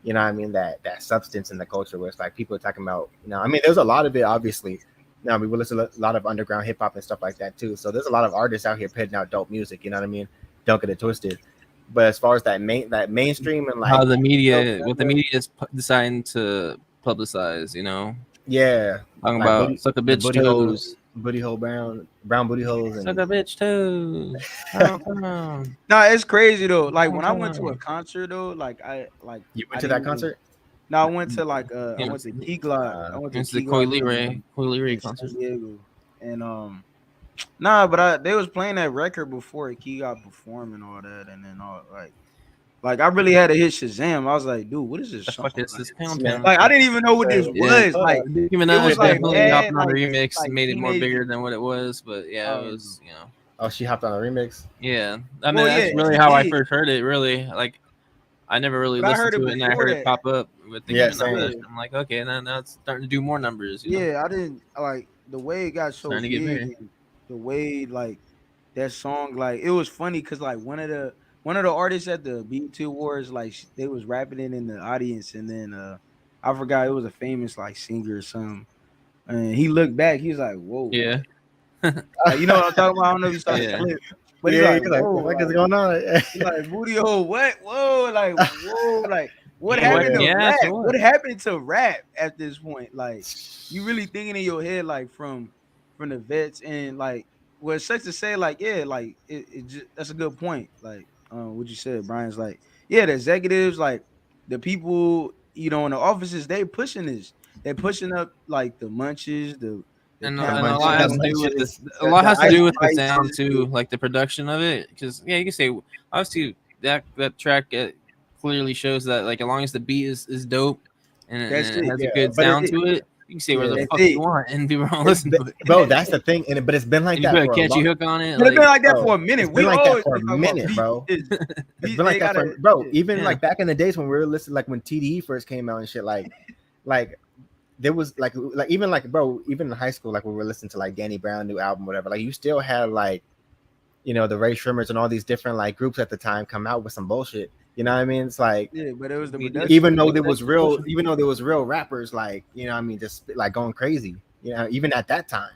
Speaker 1: You know what I mean? That substance in the culture where it's like people are talking about, you know, I mean, there's a lot of it, obviously. Now, we listen to a lot of underground hip hop and stuff like that, too. So there's a lot of artists out here putting out dope music. You know what I mean? Don't get it twisted. But as far as that mainstream and like
Speaker 3: how the media, what the media is deciding to publicize, you know,
Speaker 1: yeah,
Speaker 3: talking
Speaker 1: like
Speaker 3: about suck a bitch toes,
Speaker 1: booty hole brown booty holes, and
Speaker 3: suck a bitch toes. Oh, come on.
Speaker 2: Nah, it's crazy though. Like when I went to a concert though,
Speaker 1: you went to that concert?
Speaker 2: No, I went to I went to Key Glock. I went to
Speaker 3: It's the
Speaker 2: Key
Speaker 3: Coy
Speaker 2: Glock
Speaker 3: Leray
Speaker 2: in
Speaker 3: concert.
Speaker 2: San Diego. And nah, but they was playing that record before Key got performing all that, and then all like I really had to hit Shazam. I was like, dude, what is this song?
Speaker 3: Fuck, it's this pound.
Speaker 2: Like I didn't even know what this was. Like
Speaker 3: Nicki Minaj
Speaker 2: it was like
Speaker 3: definitely hopped on
Speaker 2: like,
Speaker 3: the remix
Speaker 2: like
Speaker 3: and made it more bigger
Speaker 2: teenager.
Speaker 3: than what it was, but yeah, it was, you know.
Speaker 1: Oh, she hopped on a remix.
Speaker 3: Yeah, I mean
Speaker 2: Well,
Speaker 3: that's
Speaker 2: yeah,
Speaker 3: really
Speaker 2: she
Speaker 3: how I
Speaker 2: did.
Speaker 3: first heard it. Really, like I never really
Speaker 2: But I
Speaker 3: listened
Speaker 2: heard it
Speaker 3: to it, and I
Speaker 2: before
Speaker 3: heard
Speaker 2: that.
Speaker 3: it pop up with Nicki
Speaker 1: Yeah,
Speaker 3: Minaj.
Speaker 1: same.
Speaker 3: I'm like, okay, now it's starting to do more numbers. You know?
Speaker 2: Yeah, I didn't like the way it got so
Speaker 3: Starting to get
Speaker 2: big.
Speaker 3: bigger.
Speaker 2: And the way like that song, like it was funny because like one of the artists at the BET Awards, like they was rapping it in the audience, and then I forgot it was a famous like singer or something, and he looked back, he was like, "Whoa!"
Speaker 3: Yeah.
Speaker 2: Like, you know what I'm talking about? I don't know if you saw the clip, but he's like, "Whoa!"
Speaker 1: What is going on?
Speaker 2: He's like, "Booty hole, what? Whoa!" Like, whoa! Like, what
Speaker 3: Yeah,
Speaker 2: happened to
Speaker 3: yeah,
Speaker 2: rap?
Speaker 3: so what?
Speaker 2: What happened to rap at this point? Like, you really thinking in your head like from the vets, and like what it sucks to say, like, yeah, like it just, that's a good point. Like what you said, Brian's like, yeah, the executives, like the people, you know, in the offices, they pushing this. They're pushing up like the munches, the
Speaker 3: And
Speaker 2: pound
Speaker 3: a lot has to do with
Speaker 1: munches,
Speaker 3: this. A lot has to
Speaker 2: ice
Speaker 3: do with the
Speaker 2: spices,
Speaker 3: sound too, like the production of it. Because yeah, you can say obviously that track clearly shows that like as long as the beat is dope and
Speaker 2: That's
Speaker 3: it
Speaker 2: it,
Speaker 3: has
Speaker 1: yeah.
Speaker 3: a good
Speaker 1: But
Speaker 3: sound to it, you can say where the
Speaker 2: that's
Speaker 3: fuck
Speaker 2: it.
Speaker 3: you want, and people don't listen to it.
Speaker 1: bro, that's the thing. But it's been like
Speaker 3: And you
Speaker 1: that
Speaker 3: put
Speaker 1: for
Speaker 3: a
Speaker 1: a
Speaker 3: catchy
Speaker 1: long.
Speaker 3: hook on it.
Speaker 2: But it's been like that
Speaker 1: bro,
Speaker 2: for a minute.
Speaker 1: It's
Speaker 2: We
Speaker 1: been like that
Speaker 2: always
Speaker 1: for a
Speaker 2: talk about
Speaker 1: minute,
Speaker 2: beat.
Speaker 1: bro.
Speaker 2: It's
Speaker 1: It's been like that for bro. Even
Speaker 3: yeah.
Speaker 1: like back in the days when we were listening, like when TDE first came out and shit, like there was like even like bro, even in high school, like when we were listening to like Danny Brown new album, whatever. Like you still had like, you know, the Ray Shrimmers and all these different like groups at the time come out with some bullshit. You know what I mean? It's like
Speaker 2: Yeah, but it was the production.
Speaker 1: even though there was real rappers, like, you know what I mean, just like going crazy. You know, even at that time.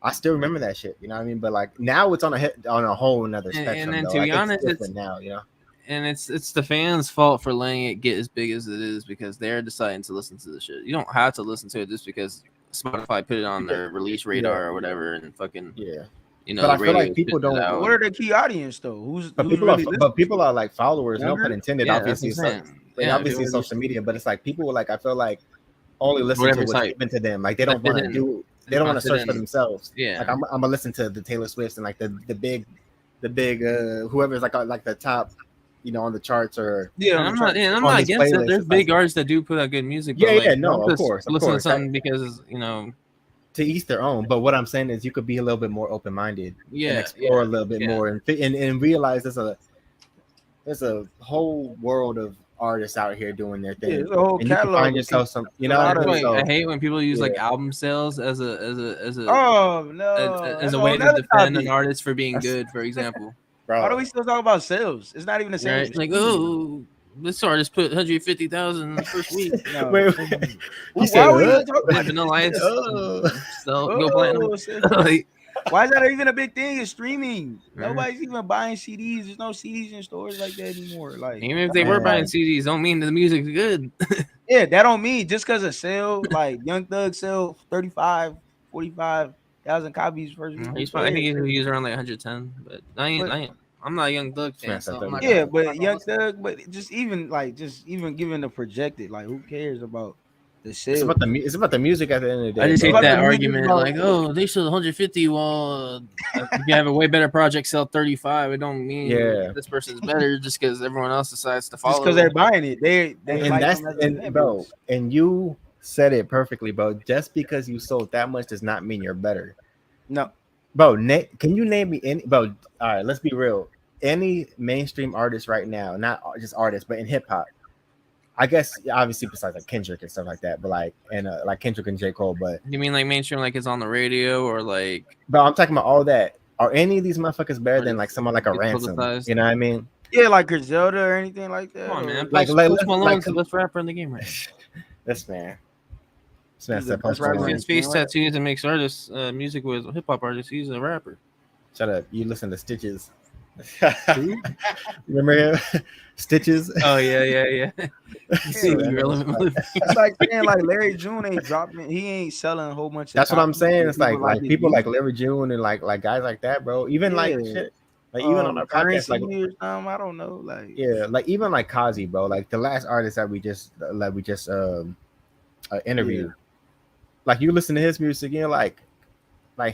Speaker 1: I still remember that shit, you know what I mean? But like now it's on a whole another spectrum.
Speaker 3: And then
Speaker 1: though.
Speaker 3: to be
Speaker 1: Like,
Speaker 3: honest,
Speaker 1: it's different now, you know.
Speaker 3: And it's the fans' fault for letting it get as big as it is because they're deciding to listen to the shit. You don't have to listen to it just because Spotify put it on their release radar or whatever, and fucking
Speaker 1: yeah.
Speaker 3: you know.
Speaker 1: But I feel
Speaker 3: radio
Speaker 1: like people
Speaker 3: spits it
Speaker 1: don't.
Speaker 3: out.
Speaker 2: What are the key audience though? Who's
Speaker 1: People
Speaker 2: really
Speaker 1: are,
Speaker 2: listening?
Speaker 1: but people are like followers. No
Speaker 2: Younger?
Speaker 1: pun intended.
Speaker 3: Yeah,
Speaker 1: Obviously,
Speaker 3: that's what I'm saying.
Speaker 1: but
Speaker 3: Yeah,
Speaker 1: obviously
Speaker 3: people-
Speaker 1: social media. But it's like people like I feel like only listen
Speaker 3: Whatever
Speaker 1: to what's
Speaker 3: site.
Speaker 1: given to them. Like they don't
Speaker 3: Fit
Speaker 1: want to
Speaker 3: in.
Speaker 1: do. They don't want to
Speaker 3: Fit
Speaker 1: search
Speaker 3: in.
Speaker 1: for themselves.
Speaker 3: Yeah.
Speaker 1: Like I'm gonna listen to the Taylor Swifts and like the big whoever's like the top, you know, on the charts or
Speaker 3: Yeah, I'm not
Speaker 1: on his
Speaker 3: against it.
Speaker 1: playlist.
Speaker 3: There's
Speaker 1: It's
Speaker 3: big
Speaker 1: like-
Speaker 3: artists that do put out good music.
Speaker 1: Yeah,
Speaker 3: but like,
Speaker 1: yeah, no,
Speaker 3: don't
Speaker 1: of
Speaker 3: just
Speaker 1: course, of
Speaker 3: listen
Speaker 1: course.
Speaker 3: to something because you know.
Speaker 1: to each their own. But what I'm saying is you could be a little bit more open minded
Speaker 3: Yeah,
Speaker 1: and explore
Speaker 3: yeah,
Speaker 1: a little bit
Speaker 3: yeah.
Speaker 1: more and realize there's a whole world of artists out here doing their thing.
Speaker 2: Yeah, there's a whole
Speaker 1: and you can
Speaker 2: catalog
Speaker 1: find
Speaker 2: of
Speaker 1: yourself some, you
Speaker 2: a
Speaker 1: know,
Speaker 2: lot
Speaker 1: what I
Speaker 2: of-
Speaker 1: mean? So,
Speaker 3: I hate when people use like
Speaker 1: yeah.
Speaker 3: album sales as a
Speaker 2: Oh no!
Speaker 3: as
Speaker 2: That's
Speaker 3: a
Speaker 2: a
Speaker 3: way
Speaker 2: whole
Speaker 3: to
Speaker 2: nother
Speaker 3: defend
Speaker 2: topic.
Speaker 3: an artist for being
Speaker 1: That's-
Speaker 3: good, for example.
Speaker 1: bro,
Speaker 2: Why do we still talk about sales? It's not even the same.
Speaker 3: Right? Like, oh, this artist put 150,000 the first week.
Speaker 2: No.
Speaker 1: wait,
Speaker 2: Why
Speaker 1: said
Speaker 2: are we
Speaker 1: what?
Speaker 2: even talking
Speaker 3: Like
Speaker 2: about
Speaker 3: Vanilla Ice,
Speaker 1: Oh.
Speaker 3: so go platinum.
Speaker 2: shit.
Speaker 3: Like,
Speaker 2: Why is that even a big thing? It's streaming.
Speaker 3: Mhm.
Speaker 2: Nobody's even buying CDs. There's no CDs in stores like that anymore. Like,
Speaker 3: Even if they were
Speaker 1: Man.
Speaker 3: buying CDs, don't mean the music's good.
Speaker 2: yeah, that don't mean just because of sale, like Young Thug sell 35, 45,000 copies first week.
Speaker 3: He's fine. I think he's around like 110, but I'm not a Young Thug fan,
Speaker 1: Man,
Speaker 3: so
Speaker 1: said
Speaker 3: I'm not
Speaker 1: 35.
Speaker 2: Yeah,
Speaker 3: gonna-
Speaker 2: but Young Thug, but just even giving the projected, like who cares about the
Speaker 1: It's
Speaker 2: sale?
Speaker 1: about it's about the music at the end of the day.
Speaker 3: I just
Speaker 1: bro.
Speaker 3: hate
Speaker 2: about
Speaker 3: that
Speaker 2: the music,
Speaker 3: argument.
Speaker 2: bro.
Speaker 3: Like, oh, they sold 150. Well, if you have a way better project, sell 35. It don't mean
Speaker 1: Yeah.
Speaker 3: this person's better just because everyone else decides to follow.
Speaker 2: Just because they're buying it, they
Speaker 1: And
Speaker 2: like
Speaker 1: that's
Speaker 2: them as a fan
Speaker 1: and bro,
Speaker 2: base.
Speaker 1: and you said it perfectly, bro. Just because you sold that much does not mean you're better,
Speaker 2: No,
Speaker 1: bro. Can you name me any, bro? All right, let's be real. Any mainstream artist right now, not just artists, but in hip hop, I guess obviously besides like Kendrick and stuff like that, but like like Kendrick and J. Cole, but
Speaker 3: You mean like mainstream, like it's on the radio or like?
Speaker 1: bro, I'm talking about all that. Are any of these motherfuckers better
Speaker 3: Or
Speaker 1: than like someone like a
Speaker 3: gets
Speaker 1: Ransom?
Speaker 3: publicized.
Speaker 1: You know what I mean?
Speaker 2: yeah, like Griselda or anything like that.
Speaker 3: Come on, man.
Speaker 2: or-
Speaker 1: Like,
Speaker 3: Post Malone's the best rapper in the game right now.
Speaker 1: This man
Speaker 2: He's the
Speaker 1: said
Speaker 2: best
Speaker 1: Post
Speaker 2: rapper
Speaker 3: He
Speaker 1: Malone.
Speaker 3: gets face tattoos and makes artists music with hip hop artists. He's a rapper.
Speaker 1: Shut up. You listen to Stitches. Remember him? Stitches?
Speaker 3: Oh yeah. See,
Speaker 1: Yeah,
Speaker 3: irrelevant motherfucker.
Speaker 2: It's like saying like Larry June ain't dropping. He ain't selling a whole bunch. Of
Speaker 1: That's what I'm
Speaker 2: copies.
Speaker 1: saying. It's like
Speaker 2: his
Speaker 1: people like
Speaker 2: music.
Speaker 1: Larry June and like guys like that, bro. Even like
Speaker 2: Yeah.
Speaker 1: shit. Like even on our podcast, like
Speaker 2: Currency or something, I don't know. Like
Speaker 1: yeah, like even like Kazi, bro. Like the last artist that we just interviewed. Like you listen to his music, and you're like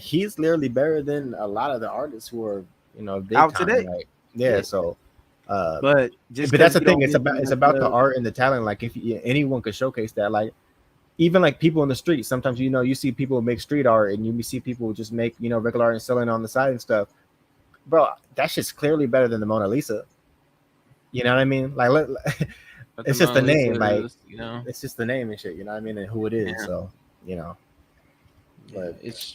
Speaker 1: he's literally better than a lot of the artists who are big
Speaker 2: Out
Speaker 1: time,
Speaker 2: today.
Speaker 1: Like, yeah,
Speaker 2: Yeah.
Speaker 1: so
Speaker 2: but just
Speaker 1: but that's
Speaker 2: 'cause
Speaker 1: the
Speaker 2: you
Speaker 1: thing.
Speaker 2: don't
Speaker 1: It's
Speaker 2: get
Speaker 1: about
Speaker 2: them
Speaker 1: the
Speaker 2: the-
Speaker 1: art and the talent. Like if anyone could showcase that, like even like people in the street. Sometimes you see people make street art, and you see people just make regular art and selling on the side and stuff. Bro, that shit's clearly better than the Mona Lisa. You know what I mean? Like
Speaker 3: But
Speaker 1: it's just the
Speaker 3: Mona Lisa
Speaker 1: name, like
Speaker 3: is,
Speaker 1: it's just the name and shit. You know what I mean? And who it is.
Speaker 3: Yeah.
Speaker 1: So
Speaker 2: Yeah,
Speaker 1: but
Speaker 2: it's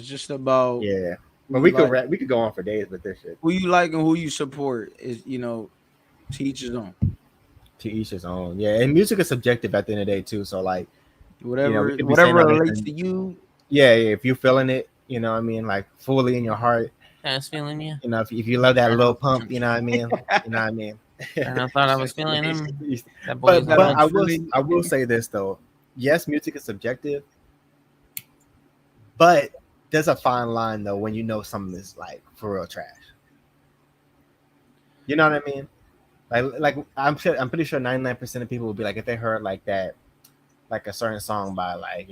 Speaker 2: just about
Speaker 1: yeah.
Speaker 2: who
Speaker 1: But we
Speaker 2: you
Speaker 1: could
Speaker 2: like,
Speaker 1: we could go on for days with this shit.
Speaker 2: who you like and who you support is to each his own.
Speaker 1: To each his own. Yeah, and music is subjective at the end of the day too. So like
Speaker 2: Whatever
Speaker 1: we could be saying all this
Speaker 2: relates
Speaker 1: and-
Speaker 2: to you.
Speaker 1: yeah, if you're feeling it, you know what I mean, like fully in your heart.
Speaker 3: I was feeling you.
Speaker 1: If you love that little pump, you know what I mean. You know what I mean.
Speaker 3: And I thought I was feeling him. That
Speaker 1: But
Speaker 3: boy's not
Speaker 1: I will say this though. Yes, music is subjective, but there's a fine line though when you know something is like for real trash. You know what I mean? Like I'm pretty sure 99% of people will be like if they heard like that, like a certain song by like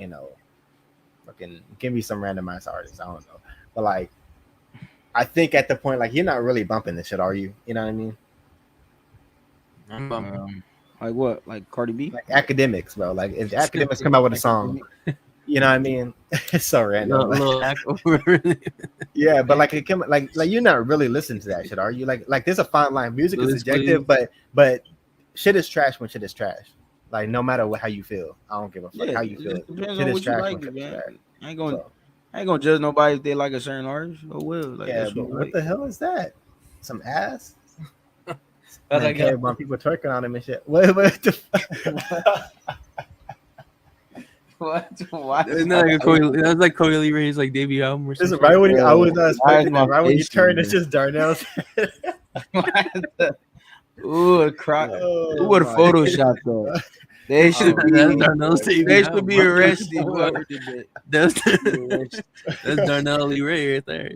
Speaker 1: fucking give me some randomized artist. I don't know, but like I think at the point like you're not really bumping this shit, are you? You know what I mean?
Speaker 3: I'm bumping.
Speaker 2: Like what? Like Cardi B?
Speaker 1: Like academics, bro. Like if academics come out with a song, you know what I mean? It's so random.
Speaker 3: Little act over.
Speaker 1: Yeah, but like it come like you're not really listening to that shit, are you? Like there's a fine line. Music is
Speaker 3: Please,
Speaker 1: subjective, but shit is trash when shit is trash. Like no matter how you feel, I don't give a fuck how you
Speaker 2: it
Speaker 1: feel.
Speaker 2: just depends
Speaker 1: Shit
Speaker 2: on
Speaker 1: is
Speaker 2: what you
Speaker 1: trash
Speaker 2: like,
Speaker 1: when shit is
Speaker 2: man.
Speaker 1: trash.
Speaker 2: I ain't gonna judge nobody if they like a certain artist. Oh well, like
Speaker 1: Yeah,
Speaker 2: that's
Speaker 1: but
Speaker 2: what you
Speaker 1: what
Speaker 2: like.
Speaker 1: the hell is that? Some ass?
Speaker 3: That's
Speaker 1: Man,
Speaker 3: like
Speaker 1: Carrie Brown, people twerking on him and shit. What the fuck?
Speaker 2: What? Why?
Speaker 3: Isn't that like that's like Coily Ray's like debut album or
Speaker 1: This is
Speaker 3: something?
Speaker 1: right when I was
Speaker 2: Why
Speaker 1: expecting
Speaker 2: is my
Speaker 1: that. Right when you
Speaker 2: face
Speaker 1: turn,
Speaker 2: moving?
Speaker 1: it's just Darnell's.
Speaker 2: Ooh, a cry.
Speaker 1: Oh,
Speaker 2: Who would have
Speaker 1: my
Speaker 2: photoshopped that? They should
Speaker 3: That's
Speaker 2: be.
Speaker 3: Darnell's debut
Speaker 2: They should
Speaker 3: album,
Speaker 2: be
Speaker 3: bro.
Speaker 2: arrested. Whoever did that.
Speaker 3: That's
Speaker 2: Be arrested.
Speaker 3: that's Darnell Lee Ray right there.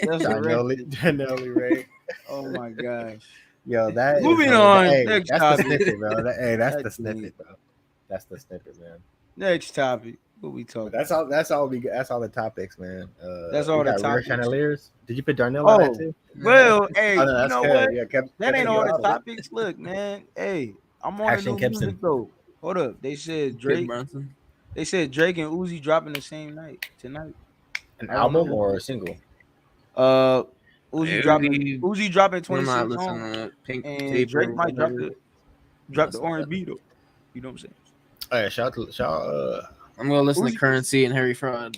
Speaker 2: That's arrested.
Speaker 1: Darnell Ray.
Speaker 2: Oh my gosh.
Speaker 1: Yo, that
Speaker 2: Moving
Speaker 1: is,
Speaker 2: on,
Speaker 1: Hey,
Speaker 2: next
Speaker 1: that's
Speaker 2: topic.
Speaker 1: the snippet, bro. That's the
Speaker 2: That's
Speaker 1: snippet, bro. That's the snippet, man.
Speaker 2: Next topic. What we talking?
Speaker 1: That's all. That's all we. That's all the topics, man.
Speaker 2: That's
Speaker 1: we
Speaker 2: all the
Speaker 1: got Rear
Speaker 2: topics.
Speaker 1: Chandeliers. Did you put Darnell on that
Speaker 2: Oh,
Speaker 1: too?
Speaker 2: well, hey,
Speaker 1: Oh, no,
Speaker 2: you
Speaker 1: that's
Speaker 2: know
Speaker 1: good.
Speaker 2: what?
Speaker 1: Yeah,
Speaker 2: That ain't
Speaker 1: Kevin,
Speaker 2: all
Speaker 1: you
Speaker 2: the
Speaker 1: out.
Speaker 2: topics. Look, man. Hey, I'm on
Speaker 1: Action
Speaker 2: the new
Speaker 1: Gibson.
Speaker 2: music though. Hold up. They said
Speaker 3: Kid
Speaker 2: Drake.
Speaker 3: Brunson.
Speaker 2: They said Drake and Uzi dropping the same night tonight.
Speaker 1: An
Speaker 2: I don't
Speaker 1: album
Speaker 2: know.
Speaker 1: or a single?
Speaker 2: Uzi
Speaker 3: Hey,
Speaker 2: dropping.
Speaker 3: Uzi-
Speaker 2: Uzi dropping
Speaker 3: I'm not
Speaker 2: 26
Speaker 3: listening
Speaker 2: songs,
Speaker 3: to that Pink
Speaker 2: and
Speaker 3: Tape.
Speaker 2: Drake
Speaker 3: or
Speaker 2: might drop
Speaker 3: whatever.
Speaker 2: the R&B though. You know what I'm saying?
Speaker 1: Oh, yeah, shout.
Speaker 3: I'm gonna listen
Speaker 2: Uzi-
Speaker 3: to Currency and Harry Fraud.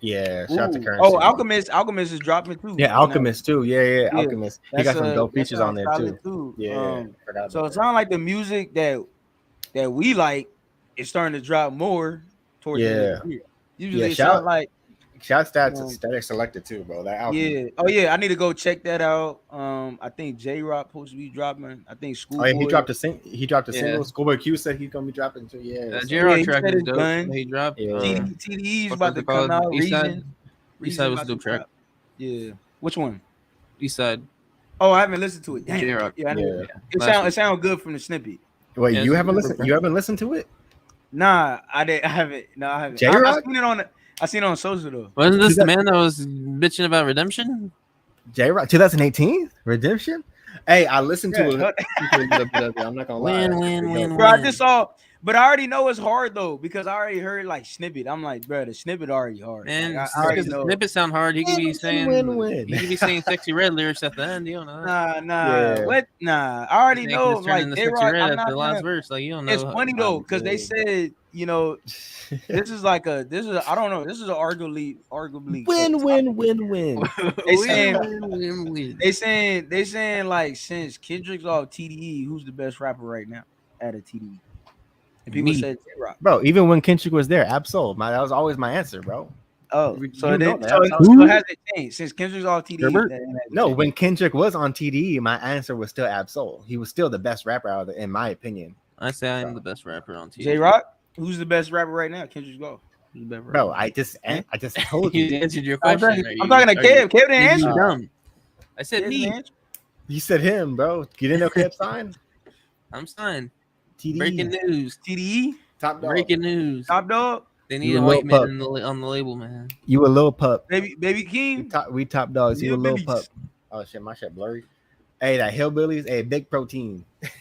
Speaker 1: Yeah, shout to
Speaker 2: Ooh.
Speaker 1: Currency.
Speaker 2: Oh, Alchemist is dropping too.
Speaker 1: Yeah, Alchemist too. Yeah,
Speaker 2: Yeah,
Speaker 1: Alchemist. He got some dope features on there
Speaker 2: solid
Speaker 1: too. Yeah. Forgot
Speaker 2: So
Speaker 1: about
Speaker 2: it sounds like the music that we like is starting to drop more towards the end of the year. Usually
Speaker 1: Yeah,
Speaker 2: it sounds like
Speaker 1: Shouts out to Static Selected too, bro. That album.
Speaker 2: Yeah. Oh yeah, I need to go check that out. I think J-Rock supposed to be dropping. I think
Speaker 1: Oh,
Speaker 2: Schoolboy.
Speaker 1: yeah, he dropped a
Speaker 3: Yeah.
Speaker 1: single. Schoolboy Q said he's gonna be dropping too. Yeah. so-
Speaker 3: J-Rock
Speaker 2: he
Speaker 3: track
Speaker 2: said
Speaker 3: is
Speaker 2: it's
Speaker 3: dope.
Speaker 2: done.
Speaker 3: He dropped.
Speaker 1: Yeah.
Speaker 2: TDE's
Speaker 3: What's
Speaker 2: about
Speaker 3: it
Speaker 2: to come
Speaker 3: called?
Speaker 2: out.
Speaker 3: East Side?
Speaker 2: Reason
Speaker 3: East Side was a
Speaker 2: about
Speaker 3: dope
Speaker 2: to
Speaker 3: track.
Speaker 2: drop. Yeah. Which one?
Speaker 3: East Side.
Speaker 2: Oh, I haven't listened to it. Damn.
Speaker 3: J-Rock.
Speaker 2: Yeah, I know.
Speaker 1: Yeah.
Speaker 2: It sound good from the snippet.
Speaker 1: Wait,
Speaker 3: Yeah,
Speaker 1: you
Speaker 3: it's
Speaker 1: haven't
Speaker 3: super
Speaker 1: listened? You haven't listened to it?
Speaker 2: Nah, I haven't. No, I haven't.
Speaker 1: J-Rock?
Speaker 2: I seen it on social though.
Speaker 3: Wasn't this
Speaker 1: See
Speaker 3: the
Speaker 1: that-
Speaker 3: man that was bitching about redemption?
Speaker 1: J-Rock 2018 Redemption. Hey, I listened to
Speaker 2: Yeah.
Speaker 1: it. I'm not gonna lie.
Speaker 3: Win.
Speaker 2: Bro, I just saw, but I already know it's hard though because I already heard like snippet. I'm like, bro, the snippet already hard.
Speaker 3: Man,
Speaker 2: Like, I already
Speaker 3: because the
Speaker 2: know.
Speaker 3: snippets sound hard. He could be saying
Speaker 1: win.
Speaker 3: he could be saying sexy red lyrics at the end. You don't know.
Speaker 2: Nah,
Speaker 1: Yeah.
Speaker 2: what? Nah, I already
Speaker 3: He's
Speaker 2: know.
Speaker 3: making us turn
Speaker 2: Like
Speaker 3: into
Speaker 2: J
Speaker 3: sexy
Speaker 2: Rock,
Speaker 3: red
Speaker 2: I'm
Speaker 3: at
Speaker 2: not
Speaker 3: the last
Speaker 2: gonna.
Speaker 3: verse. Like you don't know.
Speaker 2: It's funny though because they
Speaker 1: good.
Speaker 2: said, you know, this is I don't know. This is an arguably
Speaker 1: win.
Speaker 2: They saying like since Kendrick's off TDE, who's the best rapper right now at a TDE? And people
Speaker 3: Me.
Speaker 2: said J-Rock.
Speaker 1: Bro, even when Kendrick was there, Absol. That was always my answer, bro.
Speaker 2: Oh,
Speaker 1: You
Speaker 2: so
Speaker 1: know
Speaker 2: then
Speaker 1: that.
Speaker 2: so it hasn't changed since Kendrick's off TDE.
Speaker 3: Herbert?
Speaker 2: that hasn't
Speaker 1: No,
Speaker 2: changed.
Speaker 1: when Kendrick was on TDE, my answer was still Absol. He was still the best rapper out there, in my opinion.
Speaker 3: I say I am the best rapper on TV.
Speaker 2: J-Rock, who's the best rapper right now? Kendrick's off. Who's the best rapper?
Speaker 1: Bro, I just told
Speaker 3: You
Speaker 1: you.
Speaker 3: answered your
Speaker 2: I'm
Speaker 3: question.
Speaker 2: talking, I'm talking to Kev. Kev didn't answer.
Speaker 3: Dumb. I said
Speaker 2: Kev
Speaker 3: me.
Speaker 2: didn't answer.
Speaker 1: You said him, bro. You didn't know Kev signed?
Speaker 3: I'm signed.
Speaker 1: TDE.
Speaker 3: Breaking news.
Speaker 2: TDE,
Speaker 1: Top dog.
Speaker 3: Breaking news.
Speaker 2: Top Dog,
Speaker 3: They
Speaker 1: You
Speaker 3: need
Speaker 1: a
Speaker 3: a white
Speaker 1: little
Speaker 3: man on the label, man.
Speaker 1: You a little pup.
Speaker 2: Baby King.
Speaker 1: We top dogs. You a little
Speaker 2: Hillbillies.
Speaker 1: pup. Oh shit, my shit blurry. Hey, that hillbillies. Hey, big protein. Hey,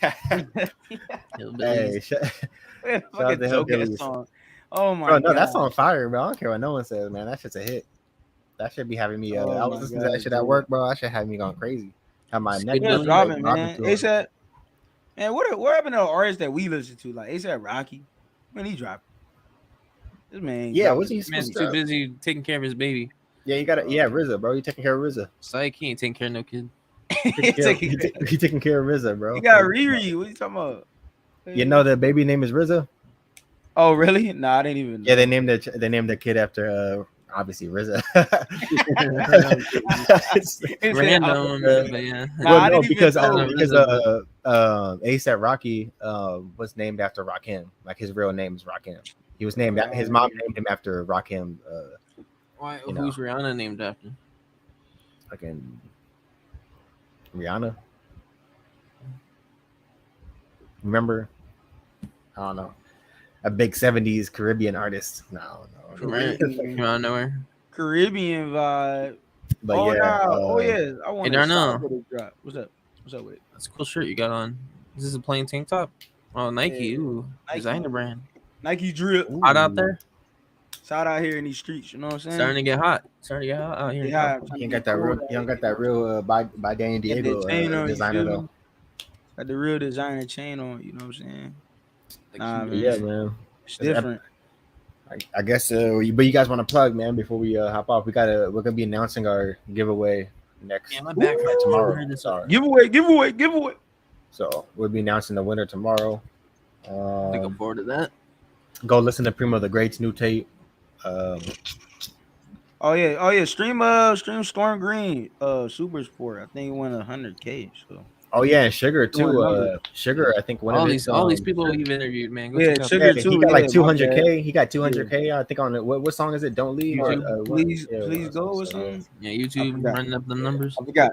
Speaker 2: Fucking
Speaker 1: the
Speaker 2: joke ass
Speaker 1: Hillbillies.
Speaker 2: song. Oh my
Speaker 1: bro,
Speaker 2: god.
Speaker 1: no, that's on fire, bro. I don't care what no one says, man. That shit's a hit. That should be having me.
Speaker 2: Oh
Speaker 1: I
Speaker 2: my
Speaker 1: was listening to
Speaker 2: God,
Speaker 1: that shit at
Speaker 2: dude.
Speaker 1: work, bro. That should have me going crazy. Have my neck
Speaker 3: Good
Speaker 2: What's
Speaker 3: Billy,
Speaker 2: dropping,
Speaker 1: like,
Speaker 2: man?
Speaker 1: rocking to it.
Speaker 2: ASAP. Man, what happened to the artists that we listen to? Like ASAP Rocky. When he dropped. This man. ain't
Speaker 1: Yeah,
Speaker 2: dropping.
Speaker 1: what's he
Speaker 3: Man's
Speaker 1: supposed
Speaker 3: too
Speaker 1: to?
Speaker 3: busy taking care of his baby.
Speaker 1: Yeah, you got to. Yeah, RZA, bro. You taking care of RZA.
Speaker 3: Psych, he ain't taking care of no kid.
Speaker 2: He taking-
Speaker 1: He taking care of RZA, bro.
Speaker 2: You got Riri. What you talking about?
Speaker 1: You know the baby name is RZA.
Speaker 2: Oh really? Nah, I didn't even know.
Speaker 1: Yeah, they named the kid after obviously RZA.
Speaker 3: Random, but yeah.
Speaker 2: Nah,
Speaker 1: Well,
Speaker 2: I
Speaker 1: no,
Speaker 2: didn't even
Speaker 1: because
Speaker 2: know.
Speaker 1: ASAP Rocky was named after Rakim. Like his real name is Rakim. He was named. His mom named him after Rakim.
Speaker 3: Why?
Speaker 1: You know.
Speaker 3: Who's Rihanna named after?
Speaker 1: Fucking Rihanna. Remember? I don't know. A big 70s Caribbean artist. No.
Speaker 3: Come out of nowhere.
Speaker 2: Caribbean vibe.
Speaker 1: But
Speaker 2: Oh
Speaker 1: yeah.
Speaker 2: no. I want
Speaker 3: Hey,
Speaker 2: to
Speaker 3: Darnell.
Speaker 2: drop. What's up with it?
Speaker 3: That's a cool shirt you got on. Is this a plain tank top? Oh, Nike.
Speaker 2: Yeah.
Speaker 3: Ooh,
Speaker 2: Nike.
Speaker 3: designer brand.
Speaker 2: Nike drip.
Speaker 3: Hot out there.
Speaker 2: It's hot out here in these streets. You know what I'm saying?
Speaker 3: Starting to get hot. out here.
Speaker 2: Yeah,
Speaker 1: You ain't got that real. You don't got that real by Danny
Speaker 2: Got that
Speaker 1: Diego
Speaker 2: chain on, you
Speaker 1: designer
Speaker 2: feel
Speaker 1: though.
Speaker 2: me? Got the real designer chain on. You know what I'm saying? Nah, man.
Speaker 1: Yeah, man.
Speaker 2: It's different.
Speaker 1: I guess. But you guys want to plug, man? Before we hop off, we're gonna be announcing our giveaway next
Speaker 3: Yeah, my back hurts.
Speaker 1: tomorrow. Sorry.
Speaker 2: Giveaway.
Speaker 1: So we'll be announcing the winner tomorrow.
Speaker 3: Looking forward to that.
Speaker 1: Go listen to Primo the Great's new tape.
Speaker 2: Oh yeah. Stream Storm Green. Super Sport. I think it went 100K. So.
Speaker 1: Oh yeah, and Sugar too.
Speaker 2: Doing
Speaker 1: Sugar, I think one
Speaker 3: All
Speaker 1: of
Speaker 3: these people we've interviewed, man. Go
Speaker 2: Yeah,
Speaker 3: check out
Speaker 2: Sugar
Speaker 1: he
Speaker 2: too.
Speaker 1: got like
Speaker 2: yeah, my
Speaker 1: 200K. He got 200K. I think on it. What song is it? Don't leave.
Speaker 3: YouTube.
Speaker 2: Please go or something.
Speaker 3: Yeah, YouTube
Speaker 2: forgot.
Speaker 3: running up them numbers.
Speaker 2: I forgot.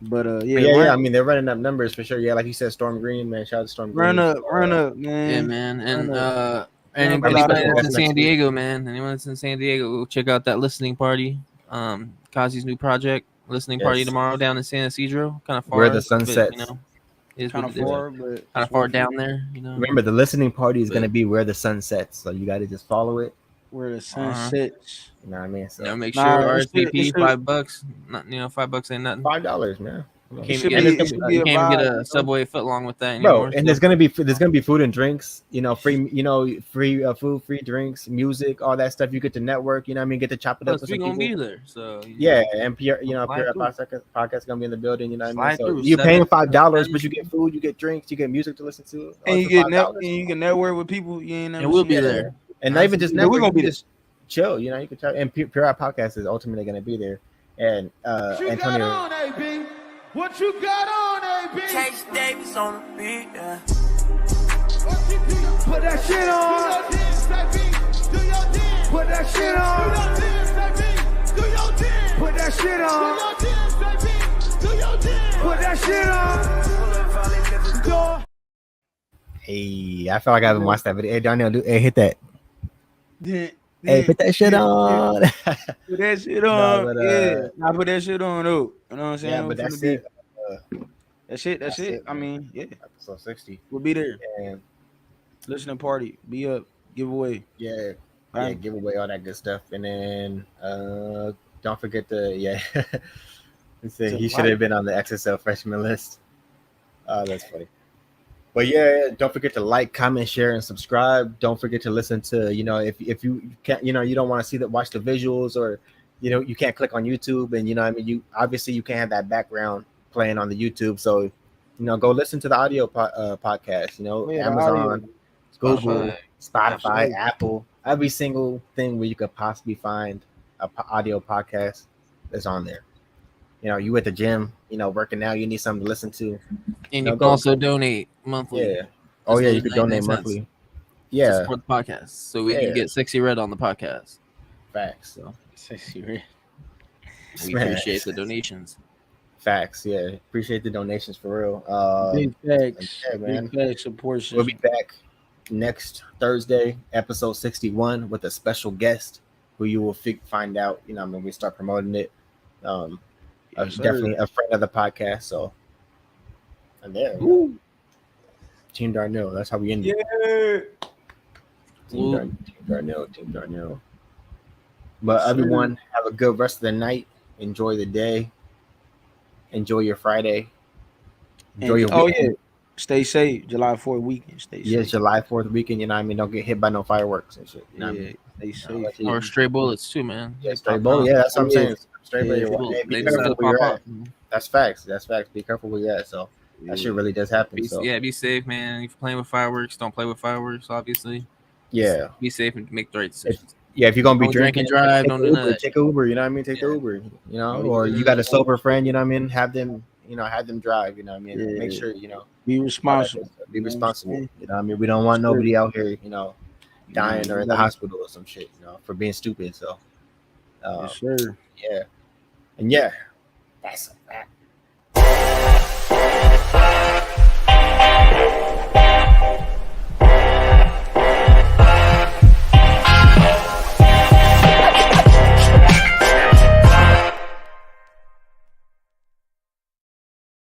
Speaker 2: But
Speaker 1: Yeah. I mean, they're running up numbers for sure. Yeah, like you said, Storm Green, man. Shout out to Storm Green.
Speaker 2: run up, man.
Speaker 3: Yeah, man. And
Speaker 2: Run
Speaker 3: anybody
Speaker 2: up.
Speaker 3: that's in San
Speaker 1: Next week.
Speaker 3: Diego, man. Anyone that's in San Diego, go check out that listening party. Kazi's new project, listening party
Speaker 1: Yes.
Speaker 3: tomorrow down in San Isidro. Kind of far.
Speaker 1: Where the
Speaker 3: but,
Speaker 1: sun sets.
Speaker 3: You know, is
Speaker 2: Kind
Speaker 3: what
Speaker 2: of
Speaker 3: it is.
Speaker 2: far, but
Speaker 3: Kind of far down there, you know.
Speaker 1: Remember, the listening party is
Speaker 3: But-
Speaker 1: gonna be where the sun sets. So you got to just follow it.
Speaker 2: where the sun
Speaker 3: Uh-huh.
Speaker 2: sets.
Speaker 1: You know what I mean? So
Speaker 3: You know, make
Speaker 2: Nah,
Speaker 3: sure
Speaker 2: it's good-
Speaker 3: RSVP
Speaker 2: it's good.
Speaker 3: $5. Not $5 ain't nothing.
Speaker 1: $5, man.
Speaker 3: You
Speaker 2: It
Speaker 3: can't
Speaker 2: should
Speaker 3: get,
Speaker 2: be-
Speaker 3: you
Speaker 2: it should be a
Speaker 3: can't get
Speaker 2: vibe, you know?
Speaker 3: a Subway footlong with that anymore.
Speaker 1: Bro, and there's gonna be food and drinks, free food, free drinks, music, all that stuff. You get to network, you know what I mean, get to chop it up
Speaker 3: Plus,
Speaker 1: with
Speaker 3: we
Speaker 1: some
Speaker 3: gonna be
Speaker 1: people.
Speaker 3: there. So
Speaker 1: Yeah, and Pierre,
Speaker 3: Slide through.
Speaker 1: podcast gonna be in the building, you know what I
Speaker 3: Slide
Speaker 1: mean. So
Speaker 3: through,
Speaker 1: you're paying
Speaker 3: $7,
Speaker 1: $5, but you get food, you get drinks, you get music to listen to, all
Speaker 2: And you
Speaker 1: for
Speaker 2: get
Speaker 1: $5.
Speaker 2: and you can network with people you ain't never
Speaker 3: and we'll
Speaker 2: seen.
Speaker 3: be there.
Speaker 1: And not even just
Speaker 2: Yeah,
Speaker 1: network,
Speaker 2: we're gonna be
Speaker 1: just chill. You know, you can try. And Pure Out Podcast is ultimately going to be there. And
Speaker 5: What you
Speaker 1: Antonio,
Speaker 5: got on, AB? What you got on, AB?
Speaker 6: Chase Davis on the beat, yeah.
Speaker 5: Put that shit on. Do your dance, put that shit on. Do your dance, put that shit on. Do your dance, put that shit on.
Speaker 1: hey, I feel like I haven't watched that video. Hey, Daniel, hit that.
Speaker 2: Yeah.
Speaker 1: Hey, put that shit on.
Speaker 2: Put that shit on.
Speaker 1: No, but,
Speaker 2: I put that shit on though. You know what I'm saying?
Speaker 1: Yeah, but that's it.
Speaker 2: That's it. I mean, yeah.
Speaker 1: Episode 60.
Speaker 2: We'll be there.
Speaker 1: And
Speaker 2: Listening party. Be up. Giveaway.
Speaker 1: yeah, give away all that good stuff. And then don't forget to he should have been on the XXL Freshman list. That's funny. But yeah, don't forget to like, comment, share, and subscribe. Don't forget to listen to, if you can't, you don't want to watch the visuals, or you can't click on YouTube, and you obviously you can't have that background playing on the YouTube. So go listen to the audio podcast. Amazon, Google, Spotify, Apple, every single thing where you could possibly find a audio podcast is on there. You at the gym, working out, you need something to listen to.
Speaker 3: And you can also donate monthly.
Speaker 1: Yeah. Oh, yeah, you could donate monthly. Yeah.
Speaker 3: For the podcast. So we can get Sexy Red on the podcast.
Speaker 1: Facts.
Speaker 3: So
Speaker 2: Sexy Red.
Speaker 3: We appreciate the donations.
Speaker 1: Facts, yeah. Appreciate the donations for real.
Speaker 2: Big facts.
Speaker 1: Yeah, man.
Speaker 2: Big facts support.
Speaker 1: We'll be back next Thursday, episode 61, with a special guest who you will find out, when we start promoting it. Definitely a friend of the podcast. So, and there, Team Darnell. That's how we end it. Team Darnell. But everyone, have a good rest of the night. Enjoy the day. Enjoy your Friday. Enjoy your weekend.
Speaker 2: Stay safe. July 4th weekend. Stay safe.
Speaker 1: Yeah, July 4th weekend. Don't get hit by no fireworks and shit.
Speaker 2: Stay safe.
Speaker 3: Or stray bullets too, man.
Speaker 1: Yeah, stray bullet. Yeah, that's what I'm saying. Stray bullet. Be careful where you're at. That's facts. Be careful where you're at. So that shit really does happen.
Speaker 3: Be safe, man. If you're playing with fireworks, don't play with fireworks, obviously.
Speaker 1: Yeah.
Speaker 3: Be safe and make the right decisions.
Speaker 1: If you're gonna be drinking,
Speaker 3: drive, don't do that.
Speaker 1: Take Uber, Take the Uber, or you got a sober friend, Have them, have them drive, Make sure,
Speaker 2: be responsible.
Speaker 1: Be responsible. We don't want nobody out here, dying or in the hospital or some shit, for being stupid. So
Speaker 2: yes, sir.
Speaker 1: Yeah. And yeah, that's a fact.